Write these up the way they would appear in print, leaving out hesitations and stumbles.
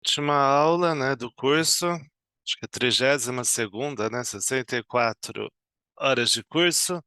última aula, né, do curso, acho que é a 32ª, né, 64 horas de curso.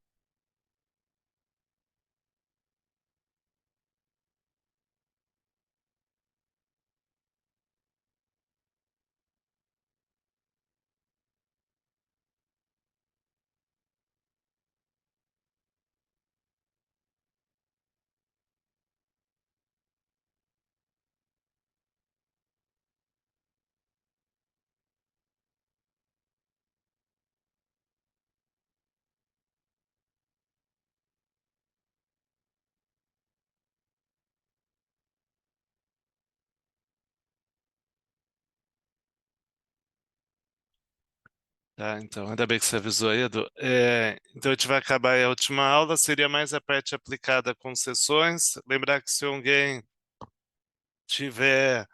Tá, então, ainda bem que você avisou aí, Edu. Então, a gente vai acabar aí a última aula, seria mais a parte aplicada a concessões. Lembrar que se alguém tiver,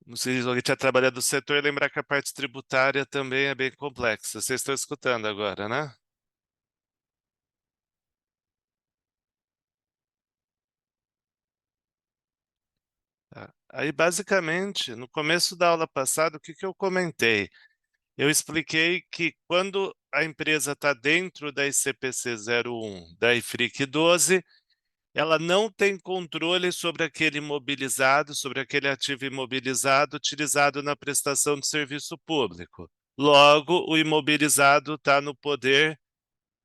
não sei se alguém tinha trabalhado no setor, lembrar que a parte tributária também é bem complexa. Vocês estão escutando agora, né? Tá. Aí, basicamente, no começo da aula passada, o que que eu comentei? Eu expliquei que quando a empresa está dentro da ICPC 01, da IFRIC 12, ela não tem controle sobre aquele imobilizado, sobre aquele ativo imobilizado utilizado na prestação de serviço público. Logo, o imobilizado está no poder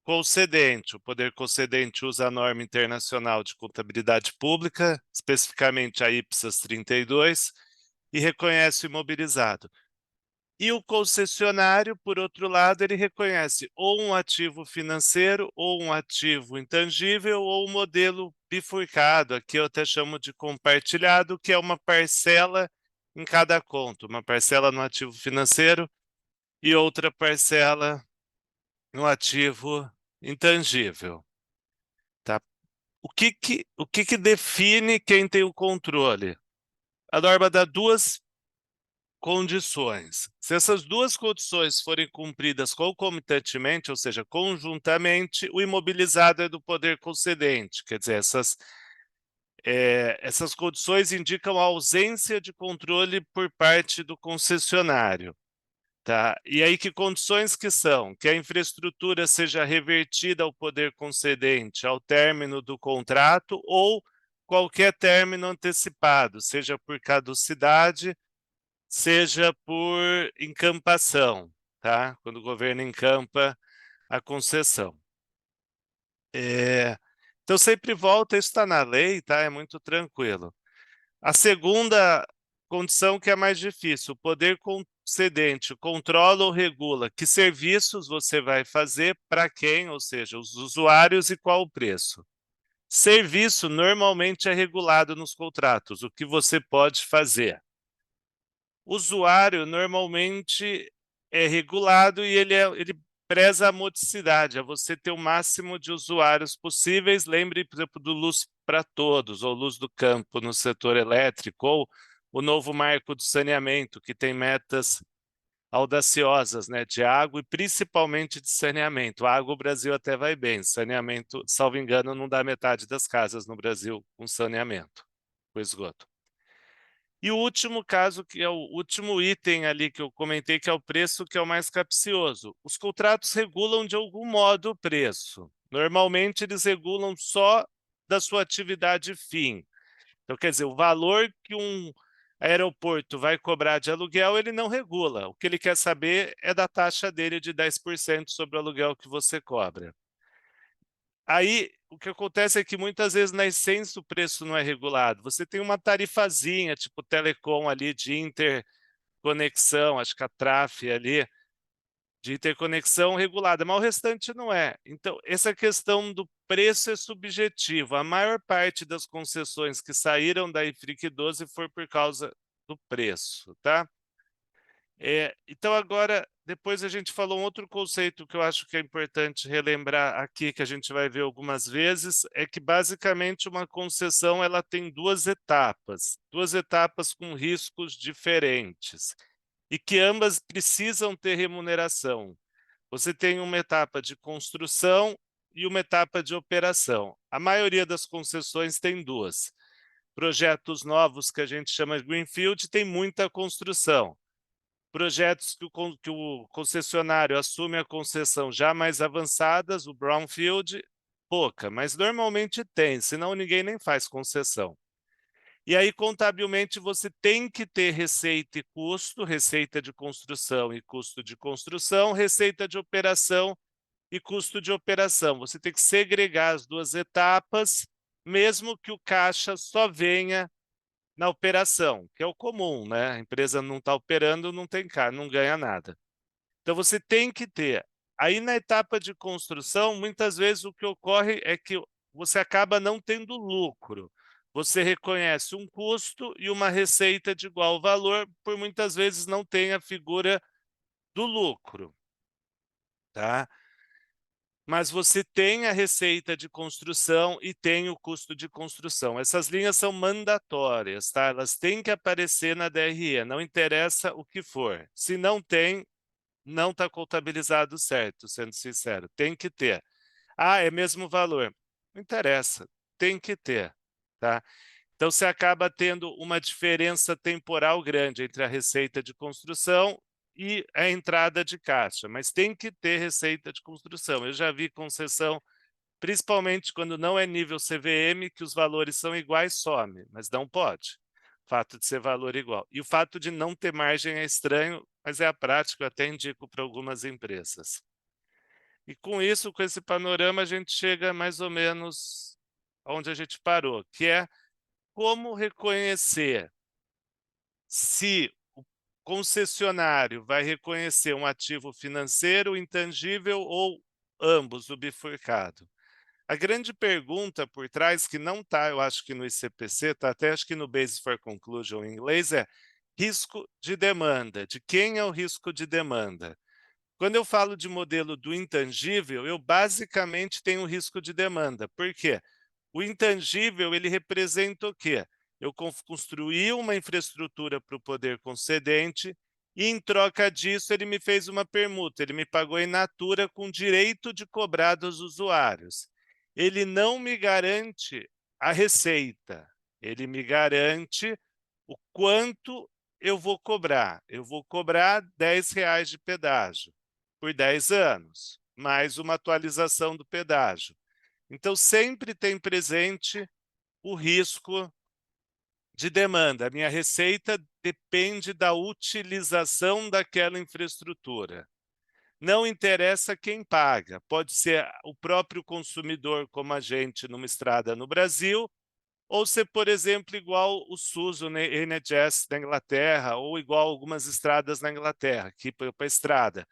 concedente. O poder concedente usa a norma internacional de contabilidade pública, especificamente a IPSAS 32, e reconhece o imobilizado. E o concessionário, por outro lado, ele reconhece ou um ativo financeiro, ou um ativo intangível, ou um modelo bifurcado, aqui eu até chamo de compartilhado, que é uma parcela em cada conta, uma parcela no ativo financeiro e outra parcela no ativo intangível. Tá? O que que define quem tem o controle? A norma dá duas condições. Se essas duas condições forem cumpridas concomitantemente, ou seja, conjuntamente, o imobilizado é do poder concedente. Quer dizer, essas condições indicam a ausência de controle por parte do concessionário. Tá? E aí, que condições que são? Que a infraestrutura seja revertida ao poder concedente ao término do contrato ou qualquer término antecipado, seja por caducidade, seja por encampação, tá? Quando o governo encampa a concessão. Então, sempre volta, isso está na lei, tá? É muito tranquilo. A segunda condição que é mais difícil, o poder concedente controla ou regula que serviços você vai fazer para quem, ou seja, os usuários e qual o preço. Serviço normalmente é regulado nos contratos, o que você pode fazer. Usuário normalmente é regulado e ele preza a modicidade, é você ter o máximo de usuários possíveis. Lembre, por exemplo, do Luz para Todos, ou Luz do Campo no setor elétrico, ou o novo marco do saneamento, que tem metas audaciosas, né, de água e principalmente de saneamento. Água, o Brasil até vai bem, saneamento, salvo engano, não dá metade das casas no Brasil com saneamento, com esgoto. E o último caso, que é o último item ali que eu comentei, que é o preço, que é o mais capcioso. Os contratos regulam de algum modo o preço. Normalmente eles regulam só da sua atividade fim. Então, quer dizer, o valor que um aeroporto vai cobrar de aluguel, ele não regula. O que ele quer saber é da taxa dele de 10% sobre o aluguel que você cobra. Aí, o que acontece é que muitas vezes na essência o preço não é regulado. Você tem uma tarifazinha, tipo telecom ali de interconexão, acho que a TRAF ali, de interconexão regulada, mas o restante não é. Então, essa questão do preço é subjetivo. A maior parte das concessões que saíram da IFRIC 12 foi por causa do preço, tá? Então, agora, depois a gente falou um outro conceito que eu acho que é importante relembrar aqui, que a gente vai ver algumas vezes, é que basicamente uma concessão ela tem duas etapas com riscos diferentes, e que ambas precisam ter remuneração. Você tem uma etapa de construção e uma etapa de operação. A maioria das concessões tem duas. Projetos novos, que a gente chama de greenfield, tem muita construção. Projetos que o concessionário assume a concessão já mais avançadas, o brownfield, pouca, mas normalmente tem, senão ninguém nem faz concessão. E aí, contabilmente, você tem que ter receita e custo, receita de construção e custo de construção, receita de operação e custo de operação. Você tem que segregar as duas etapas, mesmo que o caixa só venha na operação, que é o comum, né? A empresa não está operando, não tem caixa, não ganha nada. Então você tem que ter. Aí na etapa de construção, muitas vezes o que ocorre é que você acaba não tendo lucro. Você reconhece um custo e uma receita de igual valor, por muitas vezes não tem a figura do lucro, tá? Mas você tem a receita de construção e tem o custo de construção. Essas linhas são mandatórias, tá? Elas têm que aparecer na DRE, não interessa o que for. Se não tem, não está contabilizado certo, sendo sincero. Tem que ter. Ah, é mesmo valor. Não interessa, tem que ter, tá? Então, você acaba tendo uma diferença temporal grande entre a receita de construção e a entrada de caixa, mas tem que ter receita de construção. Eu já vi concessão, principalmente quando não é nível CVM, que os valores são iguais, some, mas não pode. O fato de ser valor igual. E o fato de não ter margem é estranho, mas é a prática, eu até indico para algumas empresas. E com isso, com esse panorama, a gente chega mais ou menos onde a gente parou, que é como reconhecer se o concessionário vai reconhecer um ativo financeiro, intangível ou ambos, o bifurcado. A grande pergunta por trás, que não está, eu acho que no ICPC, está até acho que no Basis for Conclusion em inglês, é risco de demanda. De quem é o risco de demanda? Quando eu falo de modelo do intangível, eu basicamente tenho um risco de demanda. Por quê? O intangível, ele representa o quê? Eu construí uma infraestrutura para o poder concedente e, em troca disso, ele me fez uma permuta. Ele me pagou in natura com direito de cobrar dos usuários. Ele não me garante a receita. Ele me garante o quanto eu vou cobrar. Eu vou cobrar R$ 10 de pedágio por 10 anos, mais uma atualização do pedágio. Então, sempre tem presente o risco de demanda. A minha receita depende da utilização daquela infraestrutura. Não interessa quem paga, pode ser o próprio consumidor, como a gente numa estrada no Brasil, ou ser, por exemplo, igual o SUS, o NHS da Inglaterra, ou igual algumas estradas na Inglaterra, aqui para a estrada.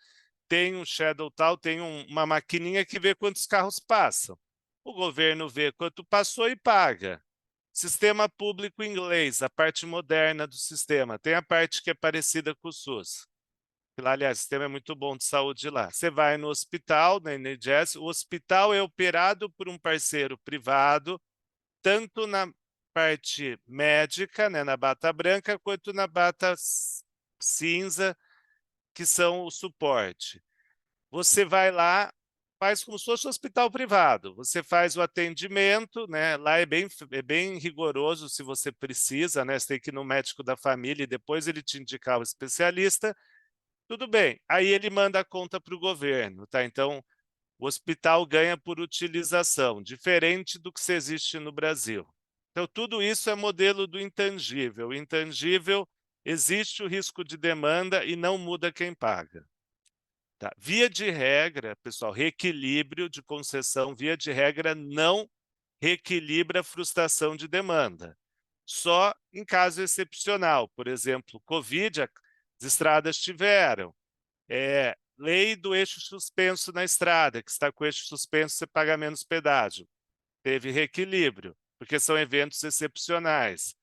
Tem um shadow tal, tem uma maquininha que vê quantos carros passam. O governo vê quanto passou e paga. Sistema público inglês, a parte moderna do sistema. Tem a parte que é parecida com o SUS. Lá, aliás, o sistema é muito bom de saúde lá. Você vai no hospital, na NHS, o hospital é operado por um parceiro privado, tanto na parte médica, né, na bata branca, quanto na bata cinza, que são o suporte. Você vai lá, faz como se fosse um hospital privado. Você faz o atendimento, né? Lá é bem rigoroso se você precisa, né? Você tem que ir no médico da família e depois ele te indicar o especialista. Tudo bem. Aí ele manda a conta para o governo, tá? Então, o hospital ganha por utilização, diferente do que se existe no Brasil. Então, tudo isso é modelo do intangível. O intangível, existe o risco de demanda e não muda quem paga. Tá? Via de regra, pessoal, reequilíbrio de concessão, via de regra, não reequilibra a frustração de demanda. Só em caso excepcional, por exemplo, Covid, as estradas tiveram. Lei do eixo suspenso na estrada, que está com o eixo suspenso, você paga menos pedágio. Teve reequilíbrio, porque são eventos excepcionais.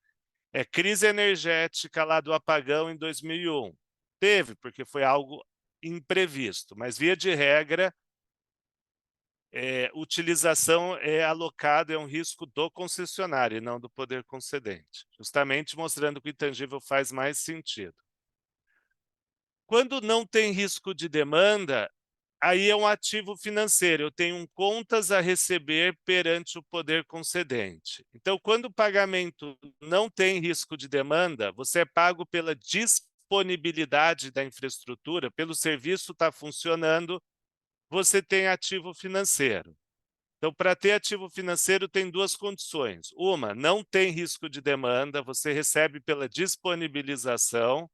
Crise energética lá do apagão em 2001. Teve, porque foi algo imprevisto, mas via de regra, utilização é alocado, é um risco do concessionário e não do poder concedente, justamente mostrando que o intangível faz mais sentido. Quando não tem risco de demanda, aí é um ativo financeiro, eu tenho contas a receber perante o poder concedente. Então, quando o pagamento não tem risco de demanda, você é pago pela disponibilidade da infraestrutura, pelo serviço estar funcionando, você tem ativo financeiro. Então, para ter ativo financeiro, tem duas condições. Uma, não tem risco de demanda, você recebe pela disponibilização.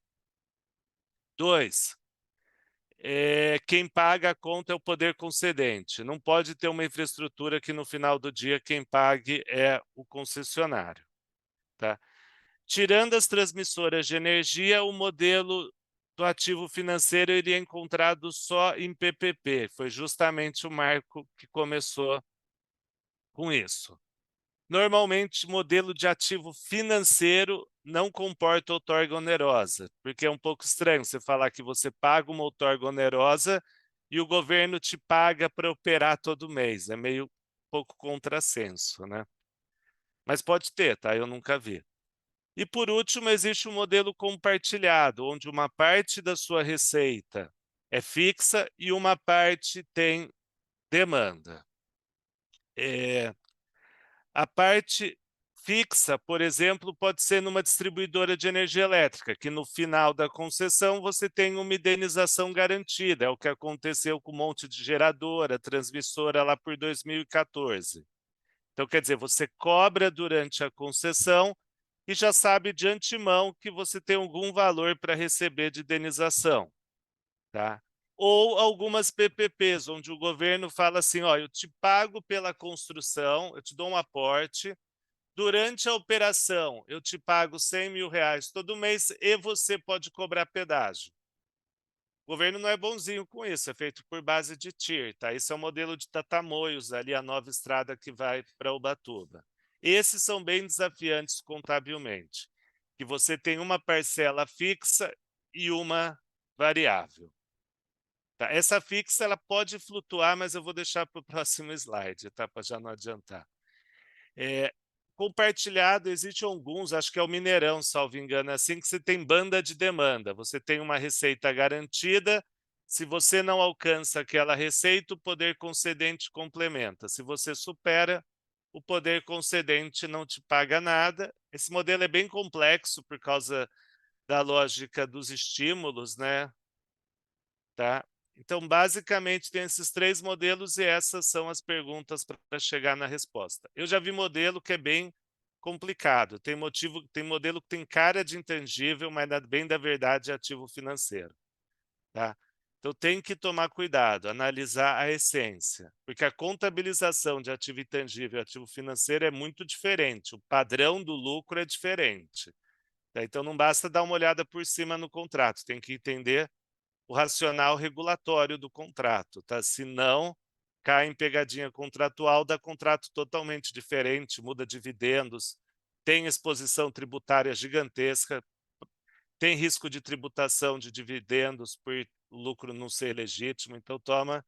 Dois, quem paga a conta é o poder concedente. Não pode ter uma infraestrutura que no final do dia quem pague é o concessionário. Tá? Tirando as transmissoras de energia, o modelo do ativo financeiro ele é encontrado só em PPP. Foi justamente o Marco que começou com isso. Normalmente, modelo de ativo financeiro não comporta outorga onerosa, porque é um pouco estranho você falar que você paga uma outorga onerosa e o governo te paga para operar todo mês. É meio pouco contrassenso, né? Mas pode ter, tá? Eu nunca vi. E por último, existe um modelo compartilhado, onde uma parte da sua receita é fixa e uma parte tem demanda. A parte fixa, por exemplo, pode ser numa distribuidora de energia elétrica, que no final da concessão você tem uma indenização garantida, é o que aconteceu com um monte de geradora, transmissora lá por 2014. Então, quer dizer, você cobra durante a concessão e já sabe de antemão que você tem algum valor para receber de indenização, tá? Ou algumas PPPs, onde o governo fala assim, ó, eu te pago pela construção, eu te dou um aporte, durante a operação, eu te pago 100 mil reais todo mês e você pode cobrar pedágio. O governo não é bonzinho com isso, é feito por base de TIR, tá? Esse é o modelo de Tatamoios, ali a nova estrada que vai para Ubatuba. Esses são bem desafiantes contabilmente, que você tem uma parcela fixa e uma variável. Tá? Essa fixa ela pode flutuar, mas eu vou deixar para o próximo slide, tá? Para já não adiantar. Compartilhado, existe alguns, acho que é o Mineirão, salvo engano, assim que você tem banda de demanda, você tem uma receita garantida, se você não alcança aquela receita, o poder concedente complementa. Se você supera, o poder concedente não te paga nada. Esse modelo é bem complexo por causa da lógica dos estímulos, né? Tá? Então, basicamente, tem esses três modelos e essas são as perguntas para chegar na resposta. Eu já vi modelo que é bem complicado. Tem modelo que tem cara de intangível, mas bem da verdade é ativo financeiro. Tá? Então, tem que tomar cuidado, analisar a essência, porque a contabilização de ativo intangível e ativo financeiro é muito diferente. O padrão do lucro é diferente. Tá? Então, não basta dar uma olhada por cima no contrato, tem que entender o racional regulatório do contrato, tá? Se não, cai em pegadinha contratual, dá contrato totalmente diferente, muda dividendos, tem exposição tributária gigantesca, tem risco de tributação de dividendos por lucro não ser legítimo, então toma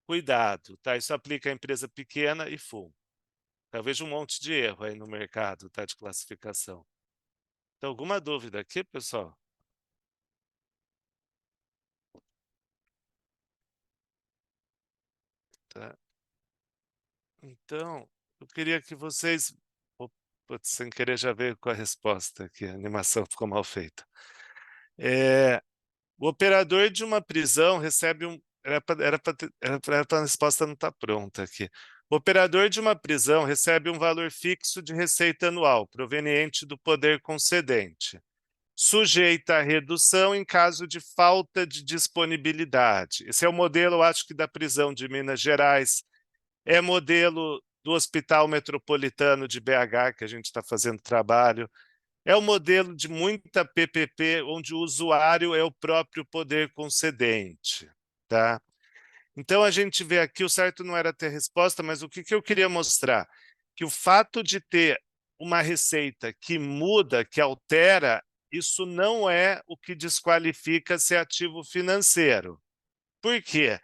cuidado, tá? Isso aplica a empresa pequena e full. Eu vejo um monte de erro aí no mercado, tá? De classificação. Então, alguma dúvida aqui, pessoal? Tá. Então, eu queria que vocês. Putz, sem querer já veio com a resposta aqui, a animação ficou mal feita. O operador de uma prisão recebe um. Era para a resposta não estar pronta aqui. O operador de uma prisão recebe um valor fixo de receita anual, proveniente do poder concedente, sujeita a redução em caso de falta de disponibilidade. Esse é o modelo, eu acho que da prisão de Minas Gerais, é modelo do Hospital Metropolitano de BH, que a gente está fazendo trabalho, é o modelo de muita PPP, onde o usuário é o próprio poder concedente. Tá? Então, a gente vê aqui, o certo não era ter resposta, mas o que, que eu queria mostrar? Que o fato de ter uma receita que muda, que altera, isso não é o que desqualifica ser ativo financeiro. Por quê?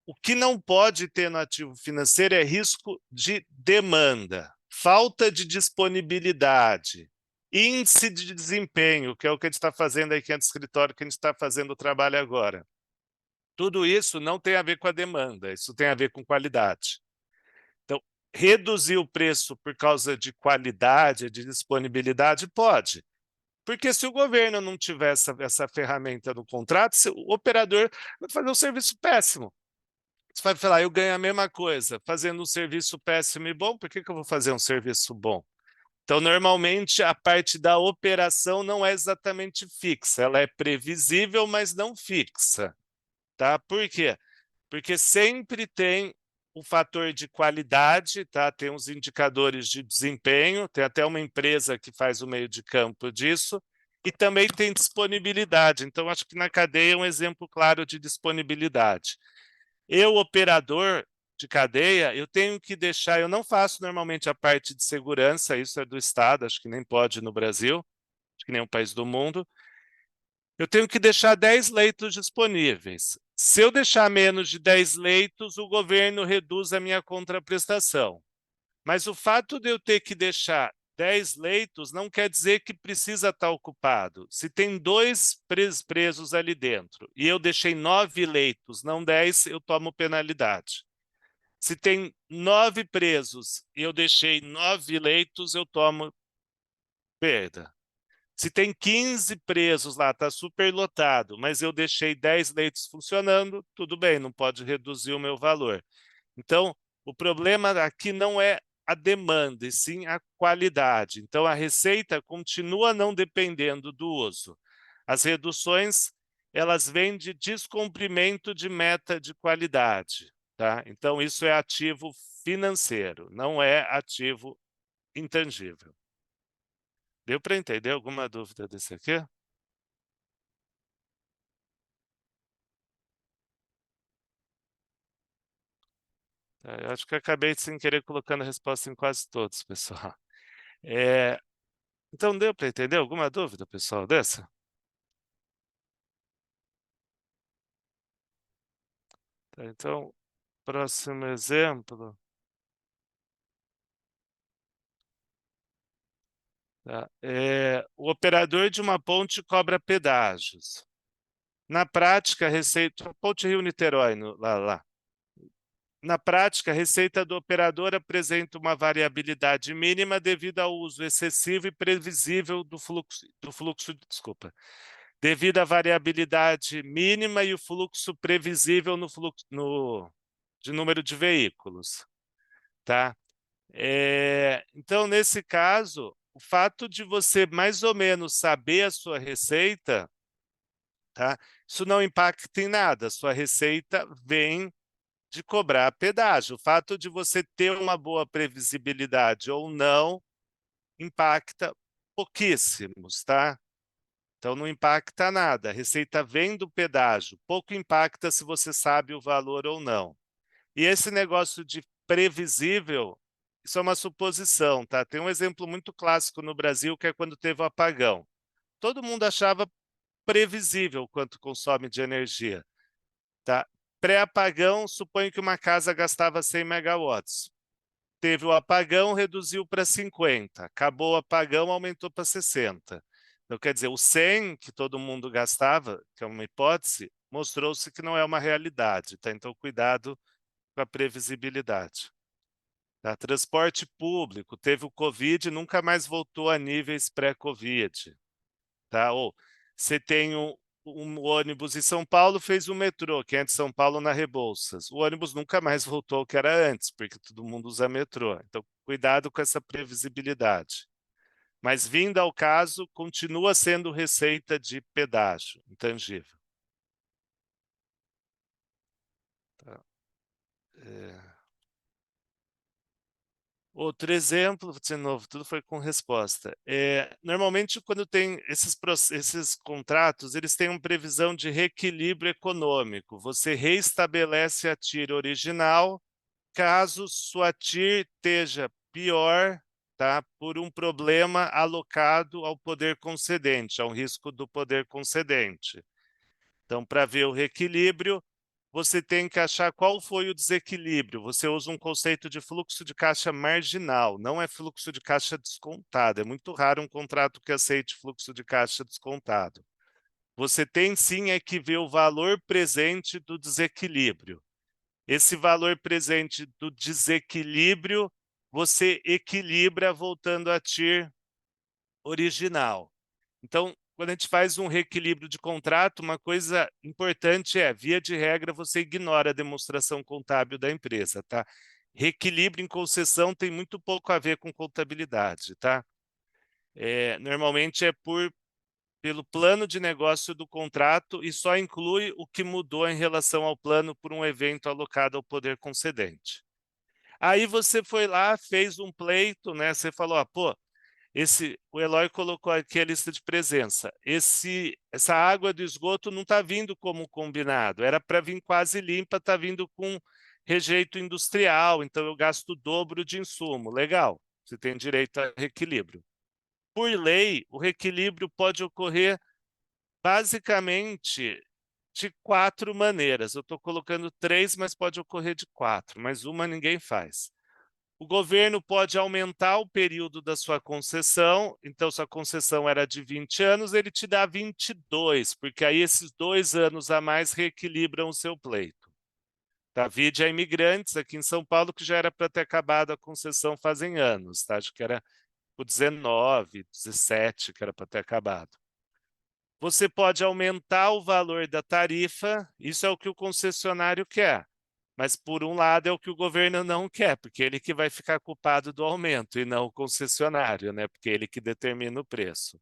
O que não pode ter no ativo financeiro é risco de demanda, falta de disponibilidade, índice de desempenho, que é o que a gente está fazendo aí, que é do escritório, que a gente está fazendo o trabalho agora. Tudo isso não tem a ver com a demanda, isso tem a ver com qualidade. Então, reduzir o preço por causa de qualidade, de disponibilidade, pode. Porque se o governo não tiver essa ferramenta no contrato, o operador vai fazer um serviço péssimo. Você vai falar, eu ganho a mesma coisa fazendo um serviço péssimo e bom, por que eu vou fazer um serviço bom? Então, normalmente, a parte da operação não é exatamente fixa, ela é previsível, mas não fixa. Tá? Por quê? Porque sempre tem o fator de qualidade, tá? Tem uns indicadores de desempenho, tem até uma empresa que faz o meio de campo disso, e também tem disponibilidade. Então, acho que na cadeia é um exemplo claro de disponibilidade. Eu, operador de cadeia, eu tenho que deixar, eu não faço normalmente a parte de segurança, isso é do Estado, acho que nem pode no Brasil, acho que nem um país do mundo, eu tenho que deixar 10 leitos disponíveis. Se eu deixar menos de 10 leitos, o governo reduz a minha contraprestação. Mas o fato de eu ter que deixar 10 leitos não quer dizer que precisa estar ocupado. Se tem 2 presos ali dentro e eu deixei 9 leitos, não 10, eu tomo penalidade. Se tem 9 presos e eu deixei 9 leitos, eu tomo perda. Se tem 15 presos lá, está superlotado, mas eu deixei 10 leitos funcionando, tudo bem, não pode reduzir o meu valor. Então, o problema aqui não é a demanda, e sim a qualidade. Então, a receita continua não dependendo do uso. As reduções, elas vêm de descumprimento de meta de qualidade. Tá? Então, isso é ativo financeiro, não é ativo intangível. Deu para entender alguma dúvida desse aqui? Eu acho que eu acabei sem querer colocando a resposta em quase todos, pessoal. É, então, deu para entender alguma dúvida, pessoal, dessa? Tá, então, próximo exemplo. Tá? O operador de uma ponte cobra pedágios. Na prática, a receita. Ponte Rio-Niterói, lá. Na prática, a receita do operador apresenta uma variabilidade mínima devido ao uso excessivo e previsível desculpa, devido à variabilidade mínima e o fluxo previsível de número de veículos, tá? Então, nesse caso, o fato de você mais ou menos saber a sua receita, tá? Isso não impacta em nada. A sua receita vem de cobrar pedágio. O fato de você ter uma boa previsibilidade ou não impacta pouquíssimos, tá? Então não impacta nada. A receita vem do pedágio. Pouco impacta se você sabe o valor ou não. E esse negócio de previsível, isso é uma suposição, tá? Tem um exemplo muito clássico no Brasil que é quando teve o apagão. Todo mundo achava previsível quanto consome de energia, tá? Pré-apagão, suponho que uma casa gastava 100 megawatts. Teve o apagão, reduziu para 50. Acabou o apagão, aumentou para 60. Então, quer dizer, o 100 que todo mundo gastava, que é uma hipótese, mostrou-se que não é uma realidade. Tá? Então, cuidado com a previsibilidade. Tá? Transporte público, teve o Covid, nunca mais voltou a níveis pré-Covid. Tá? Ou você tem um ônibus em São Paulo, fez o metrô, que é de São Paulo na Rebouças. O ônibus nunca mais voltou ao que era antes, porque todo mundo usa metrô. Então, cuidado com essa previsibilidade. Mas, vindo ao caso, continua sendo receita de pedágio, intangível. Tá? É... Outro exemplo, de novo, tudo foi com resposta. Normalmente, quando tem esses contratos, eles têm uma previsão de reequilíbrio econômico. Você reestabelece a TIR original, caso sua TIR esteja pior, tá, por um problema alocado ao poder concedente, ao risco do poder concedente. Então, para ver o reequilíbrio, você tem que achar qual foi o desequilíbrio. Você usa um conceito de fluxo de caixa marginal, não é fluxo de caixa descontado. É muito raro um contrato que aceite fluxo de caixa descontado. Você tem sim é que ver o valor presente do desequilíbrio. Esse valor presente do desequilíbrio, você equilibra voltando a TIR original. Então, quando a gente faz um reequilíbrio de contrato, uma coisa importante é, via de regra, você ignora a demonstração contábil da empresa, tá? Reequilíbrio em concessão tem muito pouco a ver com contabilidade, tá? Normalmente é pelo plano de negócio do contrato e só inclui o que mudou em relação ao plano por um evento alocado ao poder concedente. Aí você foi lá, fez um pleito, né? Você falou, pô, o Eloy colocou aqui a lista de presença. Essa água do esgoto não está vindo como combinado. Era para vir quase limpa, está vindo com rejeito industrial, então eu gasto o dobro de insumo. Legal, você tem direito a reequilíbrio. Por lei, o reequilíbrio pode ocorrer basicamente de 4 maneiras. Eu estou colocando 3, mas pode ocorrer de 4, mas uma ninguém faz. O governo pode aumentar o período da sua concessão, então sua concessão era de 20 anos, ele te dá 22, porque aí esses 2 anos a mais reequilibram o seu pleito. Tá? Vide a imigrantes aqui em São Paulo, que já era para ter acabado a concessão fazem anos, tá? Acho que era o 19, 17 que era para ter acabado. Você pode aumentar o valor da tarifa, isso é o que o concessionário quer. Mas, por um lado, é o que o governo não quer, porque ele que vai ficar culpado do aumento e não o concessionário, né? Porque ele que determina o preço.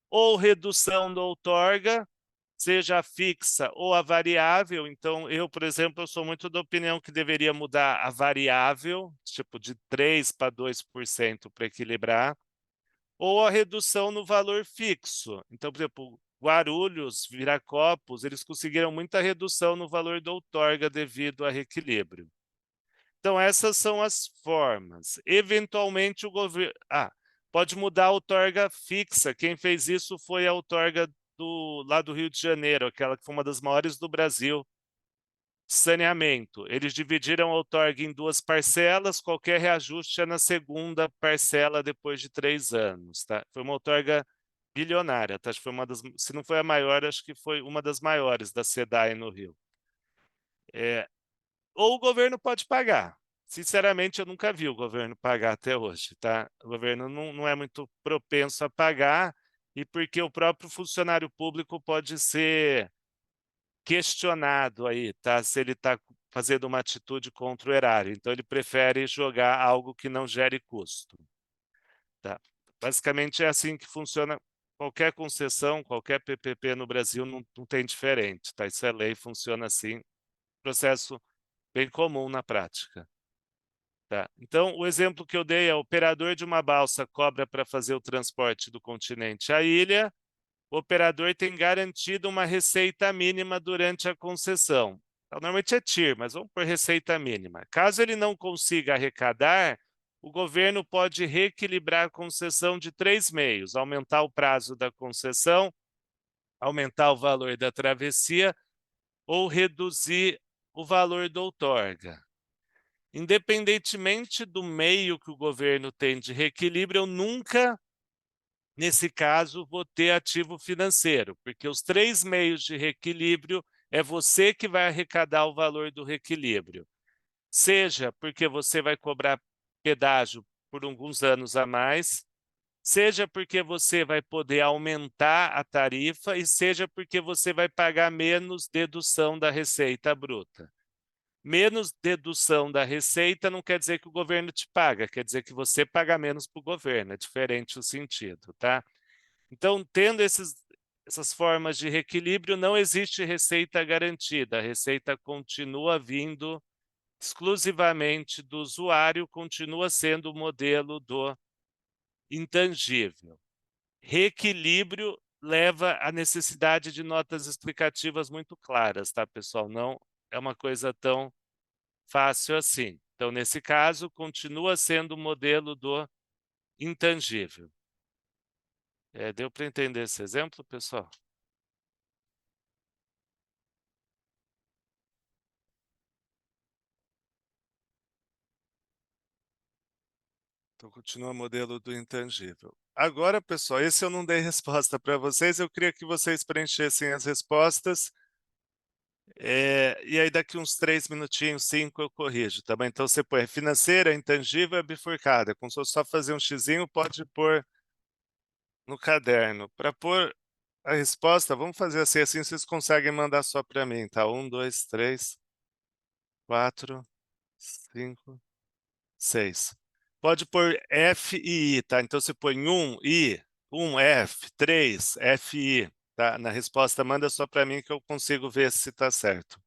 Ou redução da outorga, seja a fixa ou a variável. Então, eu, por exemplo, eu sou muito da opinião que deveria mudar a variável, tipo de 3 para 2% para equilibrar, ou a redução no valor fixo. Então, por exemplo, Guarulhos, Viracopos, eles conseguiram muita redução no valor da outorga devido a reequilíbrio. Então, essas são as formas. Eventualmente, o governo... pode mudar a outorga fixa. Quem fez isso foi a outorga lá do Rio de Janeiro, aquela que foi uma das maiores do Brasil. Saneamento. Eles dividiram a outorga em 2 parcelas, qualquer reajuste é na segunda parcela depois de 3 anos. Tá? Foi uma outorga bilionária, tá? Acho que foi se não foi a maior, acho que foi uma das maiores da SEDAI no Rio. Ou o governo pode pagar. Sinceramente, eu nunca vi o governo pagar até hoje, tá? O governo não é muito propenso a pagar, e porque o próprio funcionário público pode ser questionado aí, tá? Se ele está fazendo uma atitude contra o erário. Então, ele prefere jogar algo que não gere custo. Tá? Basicamente, é assim que funciona qualquer concessão, qualquer PPP no Brasil, não tem diferente. Tá? Isso é lei, funciona assim. Processo bem comum na prática. Tá? Então, o exemplo que eu dei é o operador de uma balsa cobra para fazer o transporte do continente à ilha, o operador tem garantido uma receita mínima durante a concessão. Então, normalmente é TIR, mas vamos por receita mínima. Caso ele não consiga arrecadar, o governo pode reequilibrar a concessão de 3 meios: aumentar o prazo da concessão, aumentar o valor da travessia ou reduzir o valor da outorga. Independentemente do meio que o governo tem de reequilíbrio, eu nunca, nesse caso, vou ter ativo financeiro, porque os 3 meios de reequilíbrio é você que vai arrecadar o valor do reequilíbrio. Seja porque você vai cobrar pedágio por alguns anos a mais, seja porque você vai poder aumentar a tarifa e seja porque você vai pagar menos dedução da receita bruta. Menos dedução da receita não quer dizer que o governo te paga, quer dizer que você paga menos para o governo, é diferente o sentido, tá? Então, tendo essas formas de reequilíbrio, não existe receita garantida, a receita continua vindo exclusivamente do usuário, continua sendo o modelo do intangível. Reequilíbrio leva à necessidade de notas explicativas muito claras, tá, pessoal? Não é uma coisa tão fácil assim. Então, nesse caso, continua sendo o modelo do intangível. Deu para entender esse exemplo, pessoal? Então, continua o modelo do intangível. agora, pessoal, esse eu não dei resposta para vocês, eu queria que vocês preenchessem as respostas, e aí daqui uns 3 minutinhos, 5, eu corrijo, tá bom? Então você põe financeira, intangível, bifurcada. Como se eu só fazer um xizinho, pode pôr no caderno. Para pôr a resposta, vamos fazer assim vocês conseguem mandar só para mim, tá? 1, 2, 3, 4, 5, 6. Pode pôr F e I, tá? Então você põe I, 1F, 3 FI, tá? Na resposta, manda só para mim que eu consigo ver se está certo.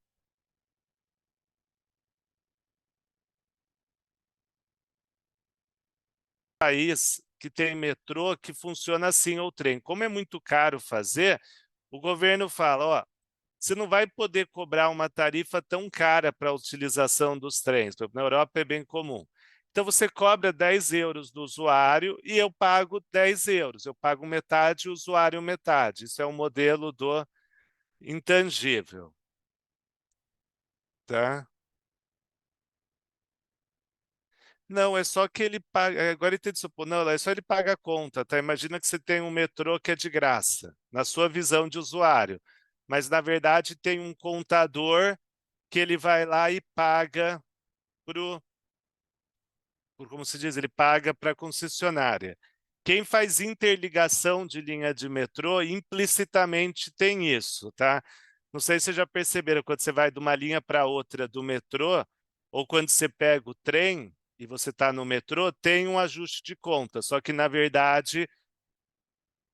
País que tem metrô que funciona assim, ou trem. Como é muito caro fazer, o governo fala, ó, você não vai poder cobrar uma tarifa tão cara para a utilização dos trens. Na Europa é bem comum. Então você cobra 10 euros do usuário e eu pago 10 euros. Eu pago metade, o usuário metade. Isso é um modelo do intangível, tá? Não, é só que ele paga. Agora entendi isso. Pô, não, é só ele paga a conta, tá? Imagina que você tem um metrô que é de graça, na sua visão de usuário. Mas na verdade tem um contador que ele vai lá e paga pro, por como se diz, ele paga para a concessionária. Quem faz interligação de linha de metrô implicitamente tem isso, tá? Não sei se vocês já perceberam, quando você vai de uma linha para outra do metrô, ou quando você pega o trem e você está no metrô, tem um ajuste de conta. Só que, na verdade,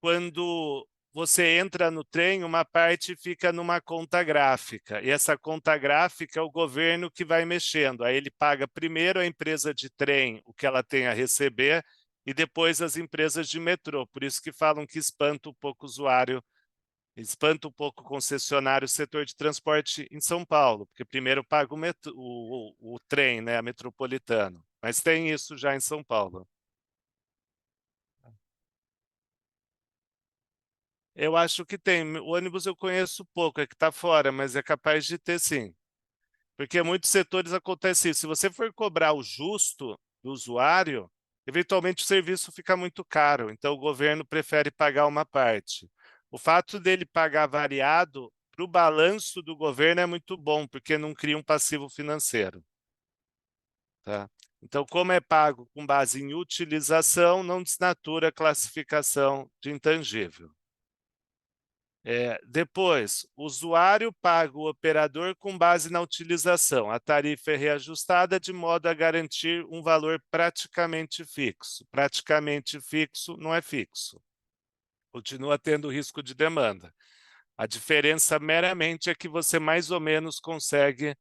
quando você entra no trem, uma parte fica numa conta gráfica. E essa conta gráfica é o governo que vai mexendo. Aí ele paga primeiro a empresa de trem o que ela tem a receber e depois as empresas de metrô. Por isso que falam que espanta um pouco o usuário, espanta um pouco o concessionário, o setor de transporte em São Paulo, porque primeiro paga o trem, né, a metropolitano. Mas tem isso já em São Paulo. Eu acho que tem. O ônibus eu conheço pouco, é que está fora, mas é capaz de ter sim. Porque em muitos setores acontece isso. Se você for cobrar o justo do usuário, eventualmente o serviço fica muito caro. Então o governo prefere pagar uma parte. O fato dele pagar variado para o balanço do governo é muito bom, porque não cria um passivo financeiro. Tá? Então, como é pago com base em utilização, não desnatura a classificação de intangível. Depois, o usuário paga o operador com base na utilização. A tarifa é reajustada de modo a garantir um valor praticamente fixo. Praticamente fixo não é fixo. Continua tendo risco de demanda. A diferença meramente é que você mais ou menos consegue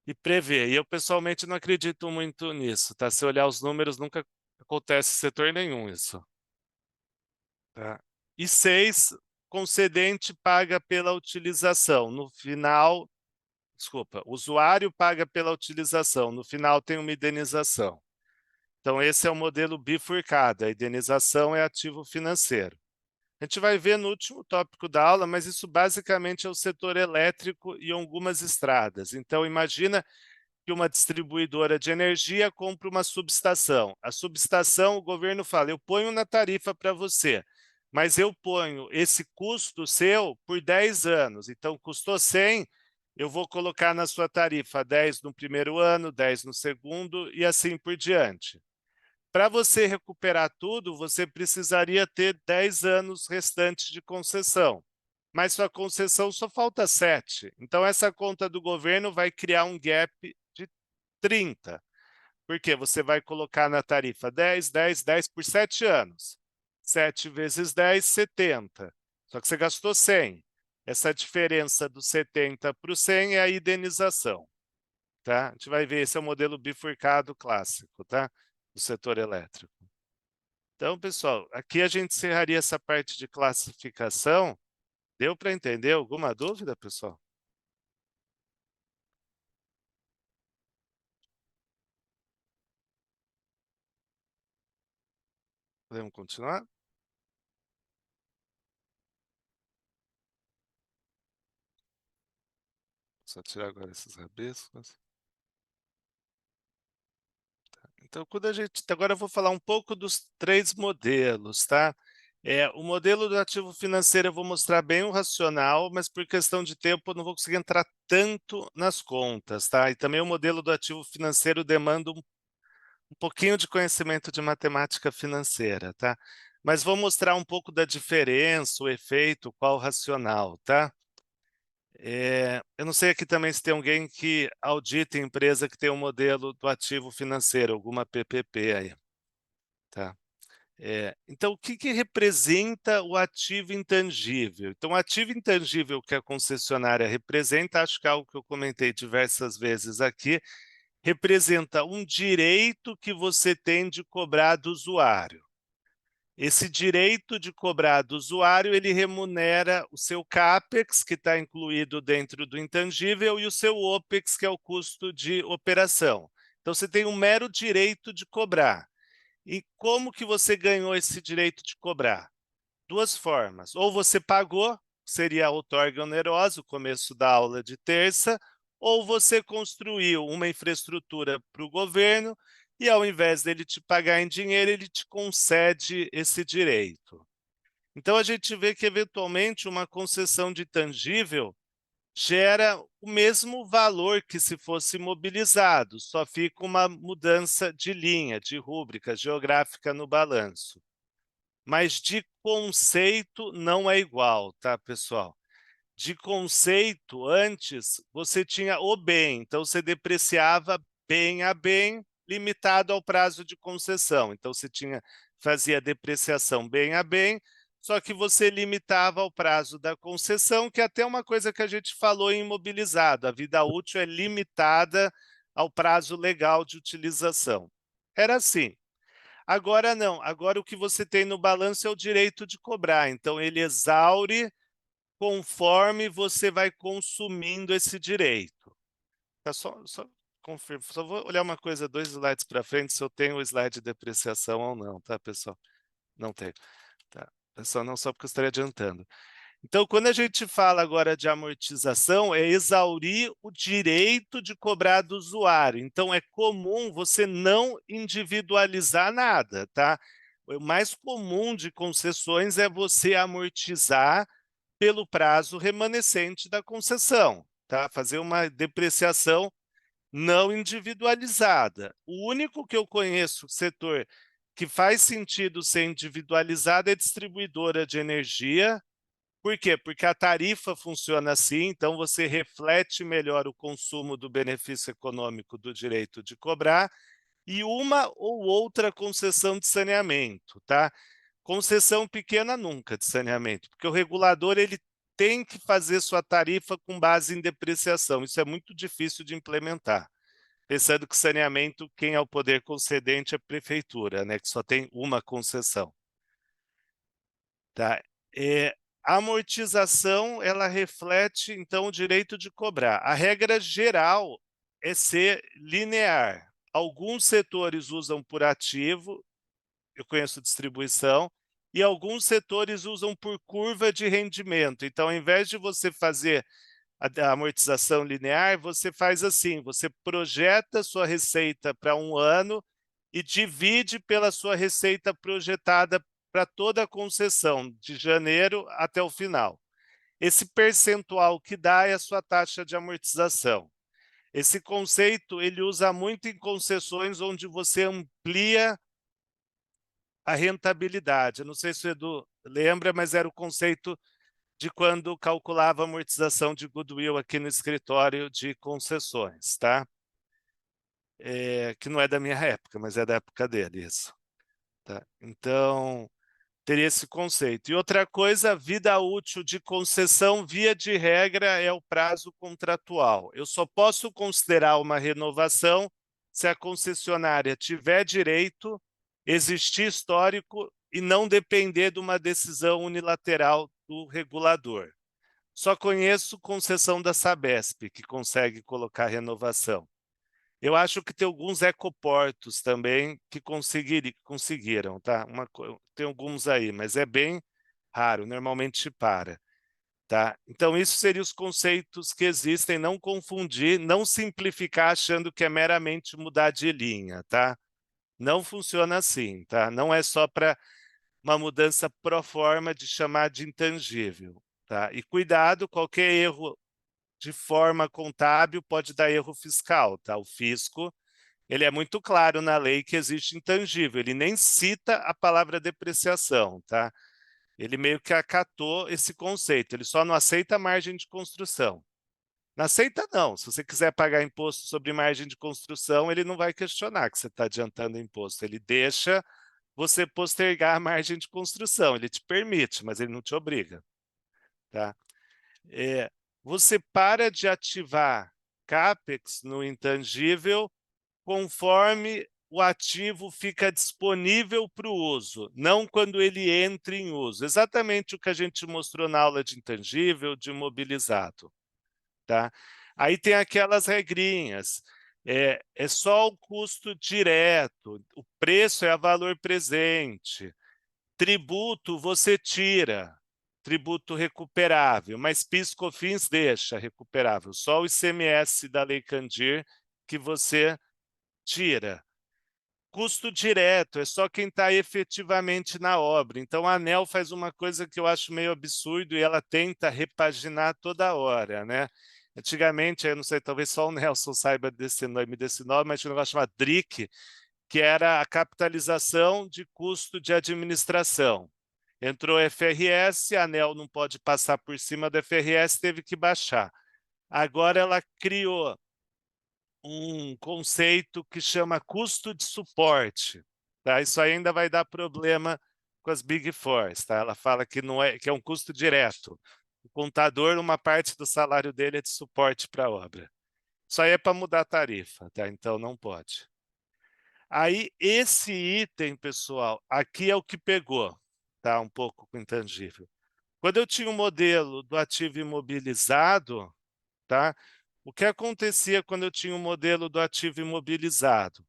e prever. E eu pessoalmente não acredito muito nisso, tá? Se olhar os números, nunca acontece em setor nenhum isso. Tá? E 6, concedente paga pela utilização. No final, desculpa, o usuário paga pela utilização. No final tem uma indenização. Então, esse é o modelo bifurcado. A indenização é ativo financeiro. A gente vai ver no último tópico da aula, mas isso basicamente é o setor elétrico e algumas estradas. Então, imagina que uma distribuidora de energia compra uma subestação. A subestação, o governo fala, eu ponho na tarifa para você, mas eu ponho esse custo seu por 10 anos. Então, custou 100, eu vou colocar na sua tarifa 10 no primeiro ano, 10 no segundo e assim por diante. Para você recuperar tudo, você precisaria ter 10 anos restantes de concessão. Mas sua concessão só falta 7. Então, essa conta do governo vai criar um gap de 30. Porque você vai colocar na tarifa 10, 10, 10 por 7 anos. 7 vezes 10, 70. Só que você gastou 100. Essa diferença do 70 para o 100 é a indenização. Tá? A gente vai ver, esse é o modelo bifurcado clássico, tá? Do setor elétrico. Então, pessoal, aqui a gente encerraria essa parte de classificação. Deu para entender alguma dúvida, pessoal? Podemos continuar? Só tirar agora esses rabiscos. Então, agora eu vou falar um pouco dos 3 modelos, tá? O modelo do ativo financeiro eu vou mostrar bem o racional, mas por questão de tempo eu não vou conseguir entrar tanto nas contas, tá? E também o modelo do ativo financeiro demanda um pouquinho de conhecimento de matemática financeira, tá? Mas vou mostrar um pouco da diferença, o efeito, qual o racional, tá? Eu não sei aqui também se tem alguém que audita empresa que tem um modelo do ativo financeiro, alguma PPP aí, tá? Então, o que que representa o ativo intangível? Então, o ativo intangível que a concessionária representa, acho que é algo que eu comentei diversas vezes aqui, representa um direito que você tem de cobrar do usuário. Esse direito de cobrar do usuário, ele remunera o seu CAPEX, que está incluído dentro do intangível, e o seu OPEX, que é o custo de operação. Então, você tem um mero direito de cobrar. E como que você ganhou esse direito de cobrar? Duas formas. Ou você pagou, seria a outorga onerosa, o começo da aula de terça, ou você construiu uma infraestrutura para o governo e, ao invés dele te pagar em dinheiro, ele te concede esse direito. Então, a gente vê que, eventualmente, uma concessão de tangível gera o mesmo valor que se fosse mobilizado, só fica uma mudança de linha, de rúbrica geográfica no balanço. Mas de conceito não é igual, tá, pessoal? De conceito, antes você tinha o bem, então você depreciava bem a bem, limitado ao prazo de concessão. Então você fazia depreciação bem a bem, só que você limitava ao prazo da concessão, que é até uma coisa que a gente falou em imobilizado, a vida útil é limitada ao prazo legal de utilização. Era assim. Agora não, agora o que você tem no balanço é o direito de cobrar, então ele exaure conforme você vai consumindo esse direito. Tá, só vou olhar uma coisa, 2 slides para frente, se eu tenho o slide de depreciação ou não, tá, pessoal? Não tenho. Tá. Pessoal, não só porque eu estaria adiantando. Então, quando a gente fala agora de amortização, é exaurir o direito de cobrar do usuário. Então, é comum você não individualizar nada, tá? O mais comum de concessões é você amortizar pelo prazo remanescente da concessão, tá? Fazer uma depreciação não individualizada. O único que eu conheço, setor, que faz sentido ser individualizado é distribuidora de energia. Por quê? Porque a tarifa funciona assim, então você reflete melhor o consumo do benefício econômico do direito de cobrar, e uma ou outra concessão de saneamento, tá? Concessão pequena nunca de saneamento, porque o regulador ele tem que fazer sua tarifa com base em depreciação. Isso é muito difícil de implementar. Pensando que saneamento, quem é o poder concedente é a prefeitura, né? Que só tem uma concessão. Tá? A amortização, ela reflete, então, o direito de cobrar. A regra geral é ser linear. Alguns setores usam por ativo, eu conheço distribuição, e alguns setores usam por curva de rendimento. Então, ao invés de você fazer a amortização linear, você faz assim, você projeta sua receita para um ano e divide pela sua receita projetada para toda a concessão, de janeiro até o final. Esse percentual que dá é a sua taxa de amortização. Esse conceito ele usa muito em concessões onde você amplia a rentabilidade. Eu não sei se o Edu lembra, mas era o conceito de quando calculava a amortização de goodwill aqui no escritório de concessões, tá? Que não é da minha época, mas é da época dele, isso. Tá? Então, teria esse conceito. E outra coisa, vida útil de concessão, via de regra, é o prazo contratual. Eu só posso considerar uma renovação se a concessionária tiver direito, existir histórico e não depender de uma decisão unilateral do regulador. Só conheço concessão da Sabesp, que consegue colocar renovação. Eu acho que tem alguns ecoportos também que conseguiram, tá? Tem alguns aí, mas é bem raro, normalmente para. Tá? Então, isso seriam os conceitos que existem, não confundir, não simplificar achando que é meramente mudar de linha, tá? Não funciona assim, tá? Não é só para uma mudança pro forma de chamar de intangível, tá? E cuidado, qualquer erro de forma contábil pode dar erro fiscal, tá? O fisco, ele é muito claro na lei que existe intangível, ele nem cita a palavra depreciação, tá? Ele meio que acatou esse conceito, ele só não aceita a margem de construção. Não aceita não, se você quiser pagar imposto sobre margem de construção, ele não vai questionar que você está adiantando imposto, ele deixa você postergar a margem de construção, ele te permite, mas ele não te obriga, tá? Você para de ativar CAPEX no intangível conforme o ativo fica disponível para o uso, não quando ele entra em uso. Exatamente o que a gente mostrou na aula de intangível, de imobilizado. Tá? Aí tem aquelas regrinhas. É só o custo direto, o preço é a valor presente, tributo você tira, tributo recuperável, mas PIS/COFINS deixa recuperável, só o ICMS da Lei Candir que você tira. Custo direto, é só quem está efetivamente na obra. Então, a ANEEL faz uma coisa que eu acho meio absurdo e ela tenta repaginar toda hora, né? Antigamente, eu não sei, talvez só o Nelson saiba desse nome, mas tinha um negócio chamado DRIC, que era a capitalização de custo de administração. Entrou a FRS, a ANEEL não pode passar por cima da FRS, teve que baixar. Agora ela criou um conceito que chama custo de suporte. Tá? Isso ainda vai dar problema com as Big Fours. Tá? Ela fala que, não é, que é um custo direto. O contador, uma parte do salário dele é de suporte para a obra. Isso aí é para mudar a tarifa, tá? Então não pode. Aí, esse item, pessoal, aqui é o que pegou, tá? Um pouco com intangível. Quando eu tinha um modelo do ativo imobilizado, tá? O que acontecia quando eu tinha um modelo do ativo imobilizado?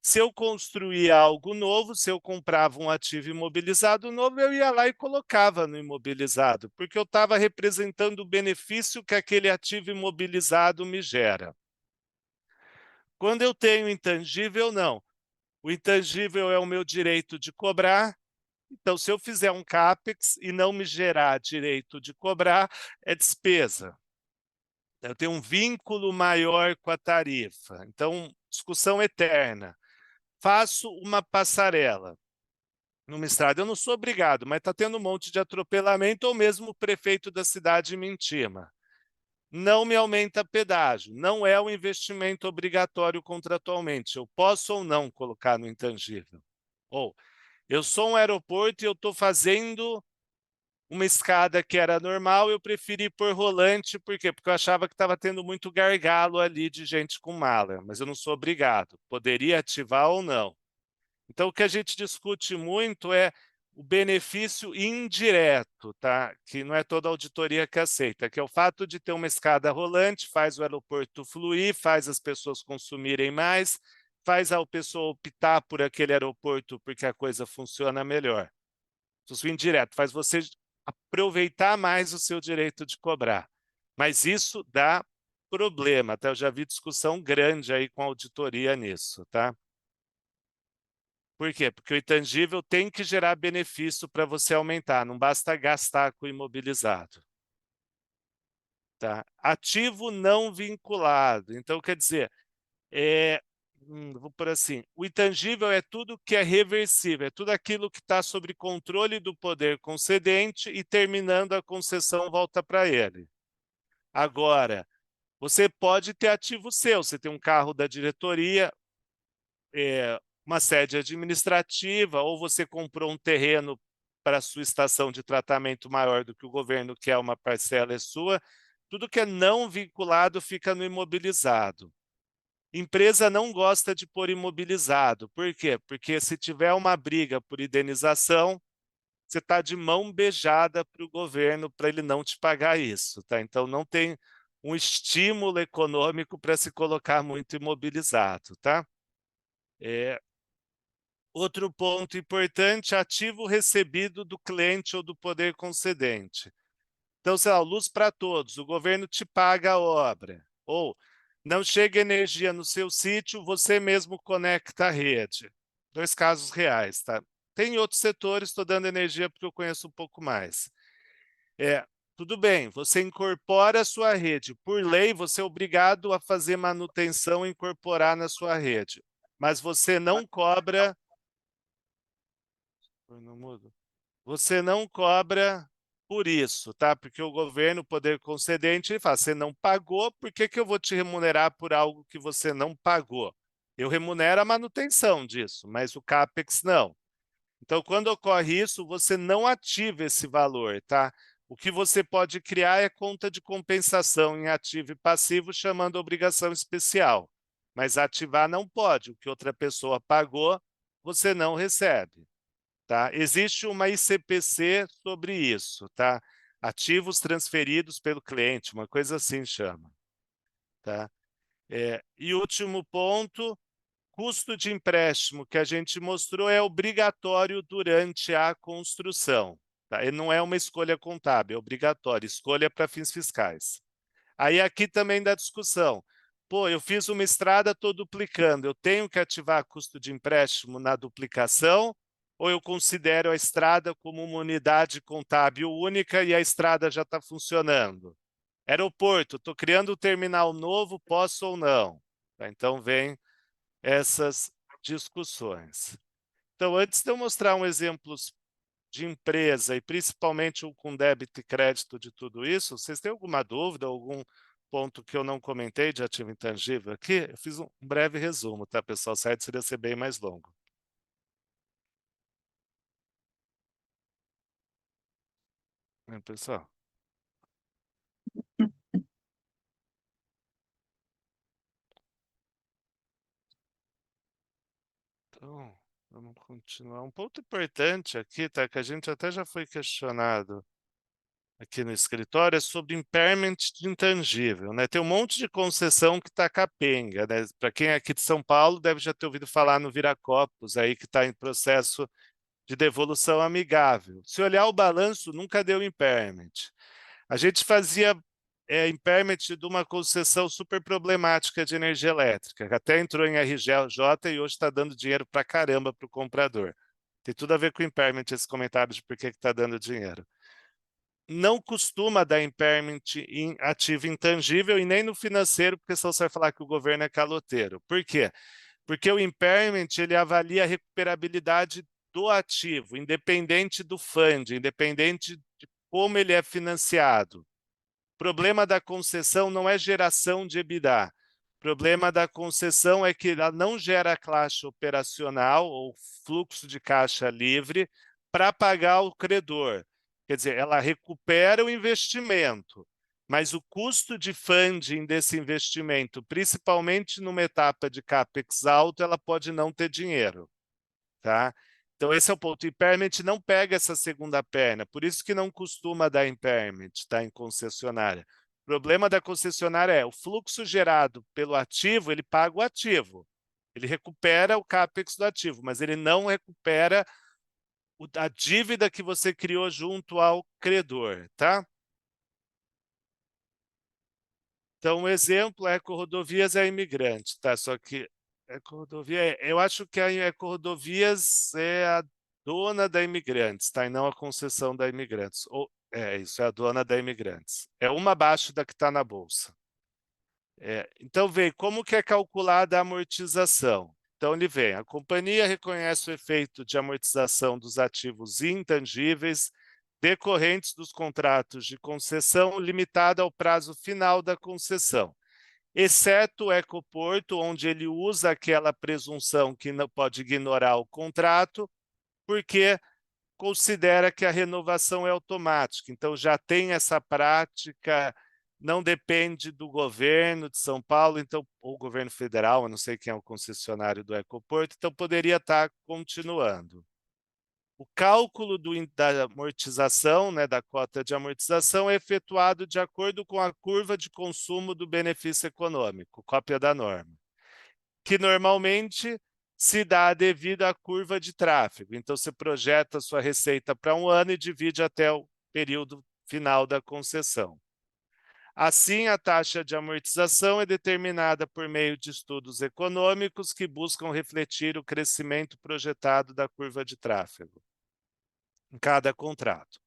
Se eu construía algo novo, se eu comprava um ativo imobilizado novo, eu ia lá e colocava no imobilizado, porque eu estava representando o benefício que aquele ativo imobilizado me gera. Quando eu tenho intangível, não. O intangível é o meu direito de cobrar. Então, se eu fizer um CAPEX e não me gerar direito de cobrar, é despesa. Eu tenho um vínculo maior com a tarifa. Então, discussão eterna. Faço uma passarela numa estrada. Eu não sou obrigado, mas está tendo um monte de atropelamento, ou mesmo o prefeito da cidade me intima. Não me aumenta pedágio, não é um investimento obrigatório contratualmente. Eu posso ou não colocar no intangível. Ou eu sou um aeroporto e eu estou fazendo uma escada que era normal, eu preferi pôr rolante, por quê? Porque eu achava que estava tendo muito gargalo ali de gente com mala, mas eu não sou obrigado, poderia ativar ou não. Então, o que a gente discute muito é o benefício indireto, tá? Que não é toda auditoria que aceita, que é o fato de ter uma escada rolante, faz o aeroporto fluir, faz as pessoas consumirem mais, faz a pessoa optar por aquele aeroporto porque a coisa funciona melhor. Isso indireto faz você aproveitar mais o seu direito de cobrar. Mas isso dá problema, tá? Eu já vi discussão grande aí com a auditoria nisso, tá? Por quê? Porque o intangível tem que gerar benefício para você aumentar, não basta gastar com o imobilizado. Tá? Ativo não vinculado. Então, quer dizer, vou por assim, o intangível é tudo que é reversível, é tudo aquilo que está sob controle do poder concedente e terminando a concessão volta para ele. Agora, você pode ter ativo seu, você tem um carro da diretoria, uma sede administrativa, ou você comprou um terreno para a sua estação de tratamento maior do que o governo quer, uma parcela é sua, tudo que é não vinculado fica no imobilizado. Empresa não gosta de pôr imobilizado. Por quê? Porque se tiver uma briga por indenização, você está de mão beijada para o governo para ele não te pagar isso. Tá? Então, não tem um estímulo econômico para se colocar muito imobilizado. Tá? Outro ponto importante, ativo recebido do cliente ou do poder concedente. Então, sei lá, luz para todos, o governo te paga a obra. Ou não chega energia no seu sítio, você mesmo conecta a rede. Dois casos reais, tá? Tem outros setores, estou dando energia porque eu conheço um pouco mais. Tudo bem, você incorpora a sua rede. Por lei, você é obrigado a fazer manutenção e incorporar na sua rede. Mas você não cobra. Não mudo. Você não cobra por isso, tá? Porque o governo, o poder concedente, ele fala: você não pagou, por que que eu vou te remunerar por algo que você não pagou? Eu remunero a manutenção disso, mas o CAPEX não. Então, quando ocorre isso, você não ativa esse valor, tá? O que você pode criar é conta de compensação em ativo e passivo, chamando obrigação especial. Mas ativar não pode. O que outra pessoa pagou, você não recebe. Tá? Existe uma ICPC sobre isso, tá? Ativos transferidos pelo cliente, uma coisa assim chama. Tá? E último ponto, custo de empréstimo que a gente mostrou é obrigatório durante a construção. Tá? Ele não é uma escolha contábil, é obrigatório, escolha para fins fiscais. Aí aqui também dá discussão. Pô, eu fiz uma estrada, estou duplicando. Eu tenho que ativar custo de empréstimo na duplicação ou eu considero a estrada como uma unidade contábil única e a estrada já está funcionando? Aeroporto, estou criando um terminal novo, posso ou não? Tá, então vem essas discussões. Então, antes de eu mostrar um exemplo de empresa e principalmente com débito e crédito de tudo isso, vocês têm alguma dúvida, algum ponto que eu não comentei de ativo intangível aqui? Eu fiz um breve resumo, tá, pessoal? O site seria ser bem mais longo. Pessoal? Então, vamos continuar. Um ponto importante aqui, tá, que a gente até já foi questionado aqui no escritório, é sobre impairment de intangível, né? Tem um monte de concessão que está capenga, né? Para quem é aqui de São Paulo, deve já ter ouvido falar no Viracopos, aí que está em processo de devolução amigável. Se olhar o balanço, nunca deu impairment. A gente fazia impairment de uma concessão super problemática de energia elétrica, que até entrou em RJ e hoje está dando dinheiro para caramba para o comprador. Tem tudo a ver com impairment esse comentário de por que está dando dinheiro. Não costuma dar impairment em ativo intangível e nem no financeiro, porque senão você vai falar que o governo é caloteiro. Por quê? Porque o impairment ele avalia a recuperabilidade do ativo, independente do fund, independente de como ele é financiado. O problema da concessão não é geração de EBITDA. O problema da concessão é que ela não gera caixa operacional ou fluxo de caixa livre para pagar o credor. Quer dizer, ela recupera o investimento, mas o custo de funding desse investimento, principalmente numa etapa de CAPEX alto, ela pode não ter dinheiro. Tá? Então, esse é o ponto. O impairment não pega essa segunda perna, por isso que não costuma dar impairment, tá? Em concessionária. O problema da concessionária é o fluxo gerado pelo ativo, ele paga o ativo. Ele recupera o CAPEX do ativo, mas ele não recupera a dívida que você criou junto ao credor, tá? Então, um exemplo é Ecorodovias é imigrante, tá? Só que Ecorodovias, eu acho que a Ecorodovias é a dona da Imigrantes, tá? E não a concessão da Imigrantes. Ou, isso, é a dona da Imigrantes. É uma abaixo da que está na Bolsa. Então, vem como que é calculada a amortização. Então, ele vem, a companhia reconhece o efeito de amortização dos ativos intangíveis decorrentes dos contratos de concessão limitada ao prazo final da concessão, exceto o Ecoporto, onde ele usa aquela presunção que não pode ignorar o contrato, porque considera que a renovação é automática. Então, já tem essa prática, não depende do governo de São Paulo, então, ou o governo federal, eu não sei quem é o concessionário do Ecoporto, então poderia estar continuando. O cálculo da amortização, né, da cota de amortização, é efetuado de acordo com a curva de consumo do benefício econômico, cópia da norma, que normalmente se dá devido à curva de tráfego. Então, você projeta a sua receita para um ano e divide até o período final da concessão. Assim, a taxa de amortização é determinada por meio de estudos econômicos que buscam refletir o crescimento projetado da curva de tráfego em cada contrato.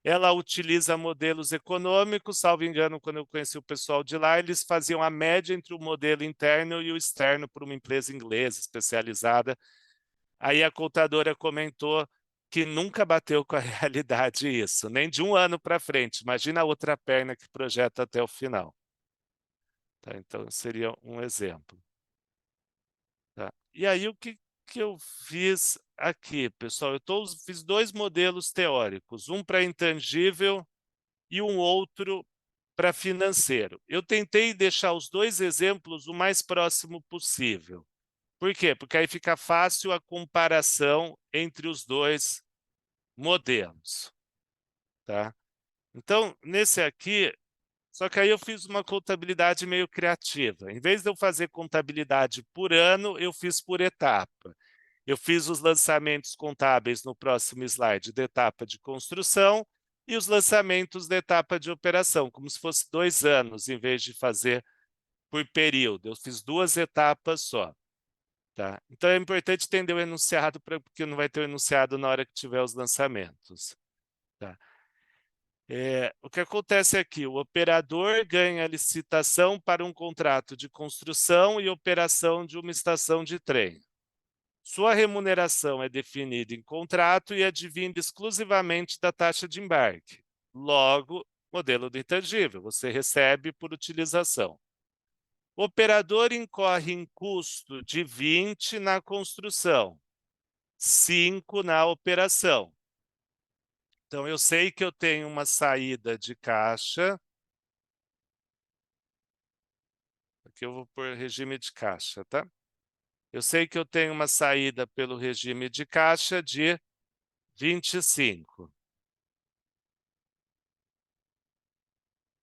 Ela utiliza modelos econômicos, salvo engano, quando eu conheci o pessoal de lá, eles faziam a média entre o modelo interno e o externo para uma empresa inglesa especializada. Aí a contadora comentou que nunca bateu com a realidade isso, nem de um ano para frente. Imagina a outra perna que projeta até o final. Tá? Então, seria um exemplo. Tá? E aí, o que eu fiz aqui, pessoal? Fiz dois modelos teóricos, um para intangível e um outro para financeiro. Eu tentei deixar os dois exemplos o mais próximo possível. Por quê? Porque aí fica fácil a comparação entre os dois modelos. Tá? Então, nesse aqui, só que aí eu fiz uma contabilidade meio criativa. Em vez de eu fazer contabilidade por ano, eu fiz por etapa. Eu fiz os lançamentos contábeis no próximo slide da etapa de construção e os lançamentos da etapa de operação, como se fosse 2 anos, em vez de fazer por período. Eu fiz 2 etapas só. Tá? Então é importante entender o enunciado, porque não vai ter o enunciado na hora que tiver os lançamentos. Tá? O que acontece aqui? O operador ganha a licitação para um contrato de construção e operação de uma estação de trem. Sua remuneração é definida em contrato e advinda exclusivamente da taxa de embarque. Logo, modelo do intangível, você recebe por utilização. O operador incorre em custo de 20 na construção, 5 na operação. Então, eu sei que eu tenho uma saída de caixa. Aqui eu vou pôr regime de caixa, tá? Eu sei que eu tenho uma saída pelo regime de caixa de 25.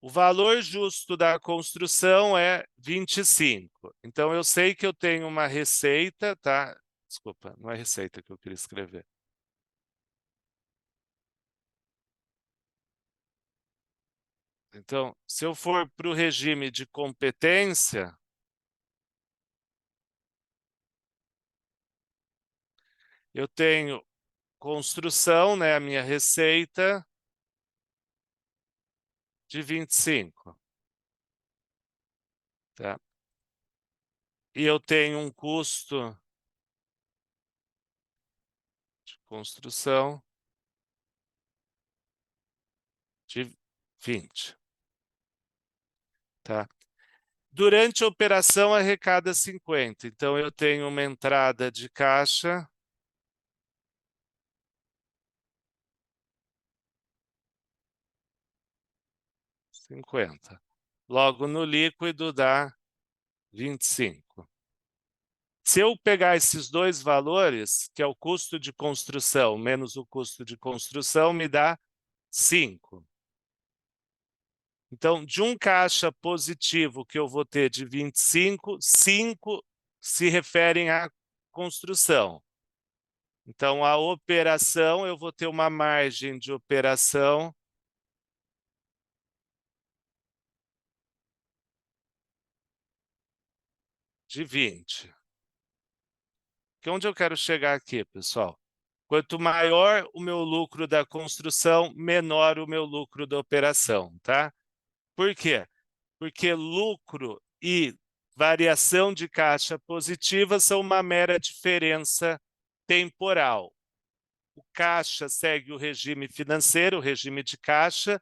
O valor justo da construção é 25. Então, eu sei que eu tenho uma receita, tá? Desculpa, não é receita que eu queria escrever. Então, se eu for para o regime de competência, eu tenho construção, né, a minha receita, de 25. Tá? E eu tenho um custo de construção de 20. Tá? Durante a operação, arrecada 50. Então, eu tenho uma entrada de caixa 50. Logo, no líquido dá 25. Se eu pegar esses dois valores, que é o custo de construção menos o custo de construção, me dá 5. Então, de um caixa positivo que eu vou ter de 25, 5 se referem à construção. Então, a operação, eu vou ter uma margem de operação de 20. Que onde eu quero chegar aqui, pessoal? Quanto maior o meu lucro da construção, menor o meu lucro da operação, tá? Por quê? Porque lucro e variação de caixa positiva são uma mera diferença temporal. O caixa segue o regime financeiro, o regime de caixa,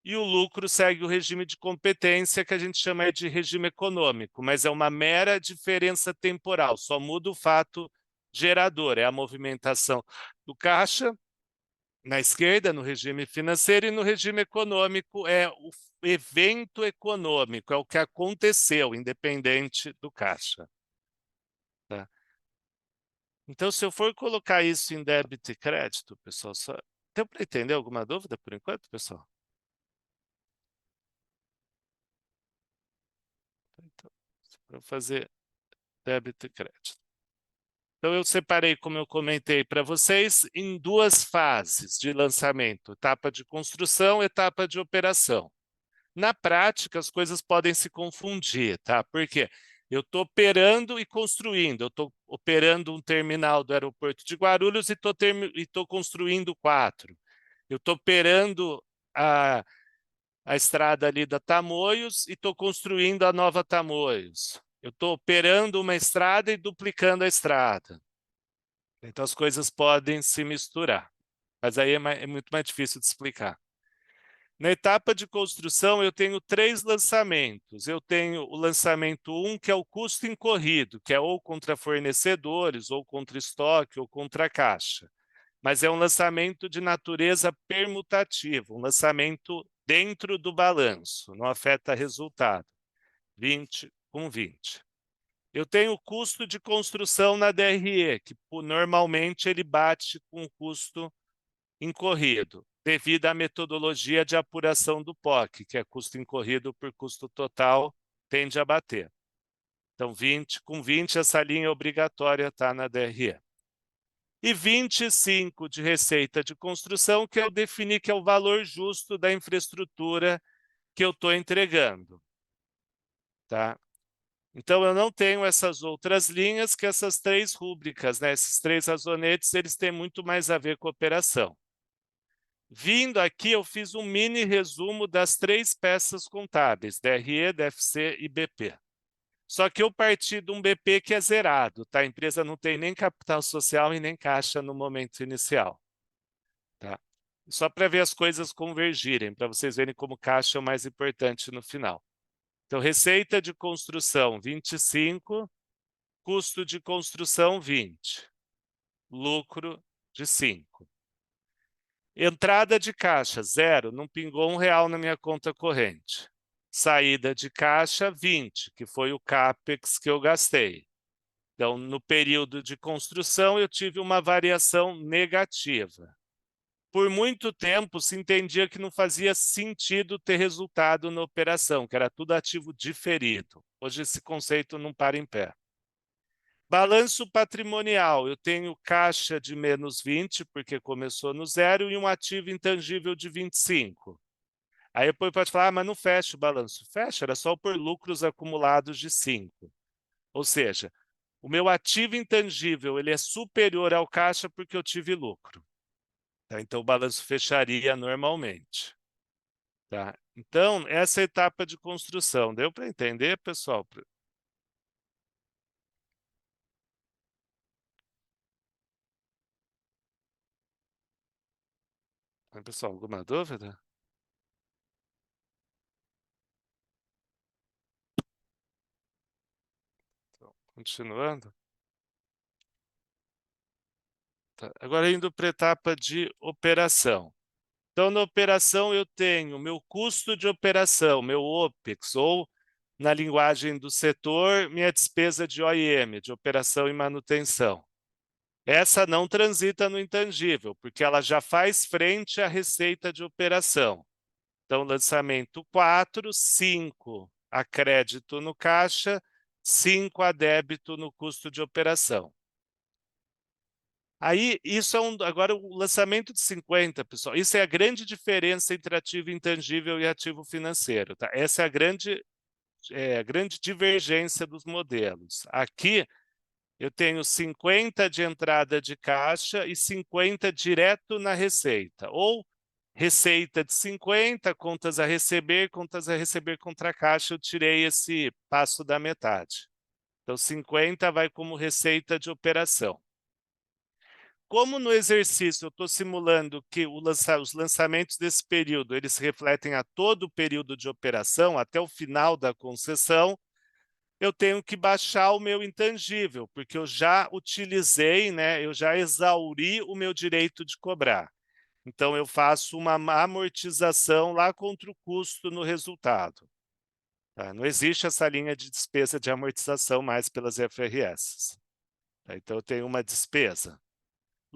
e o lucro segue o regime de competência, que a gente chama de regime econômico, mas é uma mera diferença temporal, só muda o fato gerador, é a movimentação do caixa na esquerda, no regime financeiro, e no regime econômico é o evento econômico, é o que aconteceu, independente do caixa. Tá? Então, se eu for colocar isso em débito e crédito, pessoal, só... Deu para entender alguma dúvida por enquanto, pessoal? Então, para fazer débito e crédito. Então, eu separei, como eu comentei para vocês, em duas fases de lançamento: etapa de construção, etapa de operação. Na prática, as coisas podem se confundir, tá? Por quê? Eu estou operando e construindo. Eu estou operando um terminal do aeroporto de Guarulhos e estou construindo 4. Eu estou operando a estrada ali da Tamoios e estou construindo a nova Tamoios. Eu estou operando uma estrada e duplicando a estrada. Então, as coisas podem se misturar. Mas aí é muito mais difícil de explicar. Na etapa de construção, eu tenho 3 lançamentos. Eu tenho o lançamento 1, que é o custo incorrido, que é ou contra fornecedores, ou contra estoque, ou contra caixa. Mas é um lançamento de natureza permutativa, um lançamento dentro do balanço, não afeta resultado. 20 com 20. Eu tenho o custo de construção na DRE, que normalmente ele bate com o custo incorrido, devido à metodologia de apuração do POC, que é custo incorrido por custo total, tende a bater. Então, 20 com 20, essa linha obrigatória está na DRE. E 25 de receita de construção, que eu defini que é o valor justo da infraestrutura que eu estou entregando. Tá? Então, eu não tenho essas outras linhas que essas 3 rúbricas, né? Esses 3 razonetes, eles têm muito mais a ver com a operação. Vindo aqui, eu fiz um mini resumo das 3 peças contábeis, DRE, DFC e BP. Só que eu parti de um BP que é zerado, tá? A empresa não tem nem capital social e nem caixa no momento inicial. Tá? Só para ver as coisas convergirem, para vocês verem como caixa é o mais importante no final. Então, receita de construção, 25, custo de construção, 20, lucro de 5. Entrada de caixa, 0, não pingou R$ 1 na minha conta corrente. Saída de caixa, 20, que foi o CAPEX que eu gastei. Então, no período de construção, eu tive uma variação negativa. Por muito tempo, se entendia que não fazia sentido ter resultado na operação, que era tudo ativo diferido. Hoje, esse conceito não para em pé. Balanço patrimonial, eu tenho caixa de menos 20, porque começou no 0, e um ativo intangível de 25. Aí depois pode falar, mas não fecha o balanço. Fecha, era só por lucros acumulados de 5. Ou seja, o meu ativo intangível ele é superior ao caixa porque eu tive lucro. Tá? Então, o balanço fecharia normalmente. Tá? Então, essa é a etapa de construção. Deu para entender, pessoal? Pessoal, alguma dúvida? Então, continuando. Tá. Agora, indo para a etapa de operação. Então, na operação, eu tenho meu custo de operação, meu OPEX, ou, na linguagem do setor, minha despesa de OIM, de operação e manutenção. Essa não transita no intangível, porque ela já faz frente à receita de operação. Então, lançamento 4, 5 a crédito no caixa, 5 a débito no custo de operação. Aí, isso é agora o lançamento de 50, pessoal. Isso é a grande diferença entre ativo intangível e ativo financeiro. Tá? Essa é a grande divergência dos modelos. Aqui, eu tenho 50 de entrada de caixa e 50 direto na receita. Ou receita de 50, contas a receber contra caixa, eu tirei esse passo da metade. Então, 50 vai como receita de operação. Como no exercício eu estou simulando que os lançamentos desse período, eles refletem a todo o período de operação, até o final da concessão, eu tenho que baixar o meu intangível, porque eu já utilizei, né, eu já exauri o meu direito de cobrar. Então, eu faço uma amortização lá contra o custo no resultado. Tá? Não existe essa linha de despesa de amortização mais pelas FRS. Tá? Então, eu tenho uma despesa.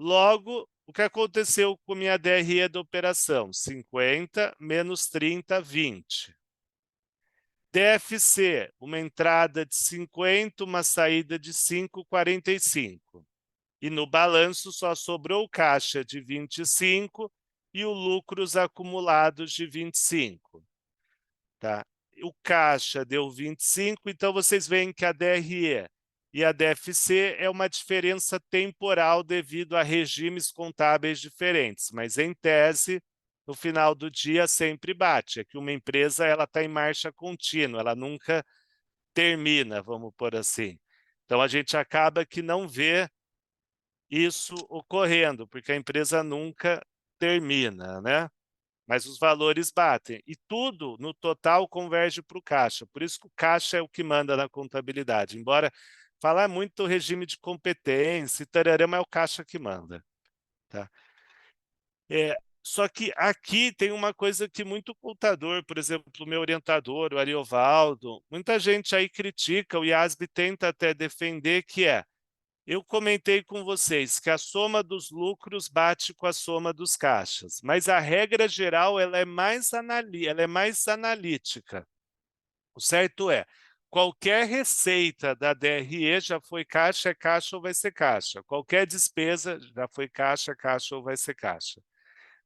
Logo, o que aconteceu com minha DRE da operação? 50 menos 30, 20. DFC, uma entrada de 50, uma saída de 5, 45. E no balanço só sobrou caixa de 25 e o lucros acumulados de 25. tá? O caixa deu 25, então vocês veem que a DRE e a DFC é uma diferença temporal devido a regimes contábeis diferentes, mas em tese, no final do dia sempre bate. É que uma empresa ela está em marcha contínua, ela nunca termina, vamos por assim. Então a gente acaba que não vê isso ocorrendo, porque a empresa nunca termina, né? Mas os valores batem. E tudo, no total, converge para o caixa. Por isso que o caixa é o que manda na contabilidade. Embora falar muito do regime de competência, tarará, mas é o caixa que manda. Tá? Só que aqui tem uma coisa que muito contador, por exemplo, o meu orientador, o Ariovaldo, muita gente aí critica, o IASB tenta até defender, que é eu comentei com vocês que a soma dos lucros bate com a soma dos caixas, mas a regra geral ela é mais analítica. O certo é, qualquer receita da DRE já foi caixa, é caixa ou vai ser caixa. Qualquer despesa já foi caixa, caixa ou vai ser caixa.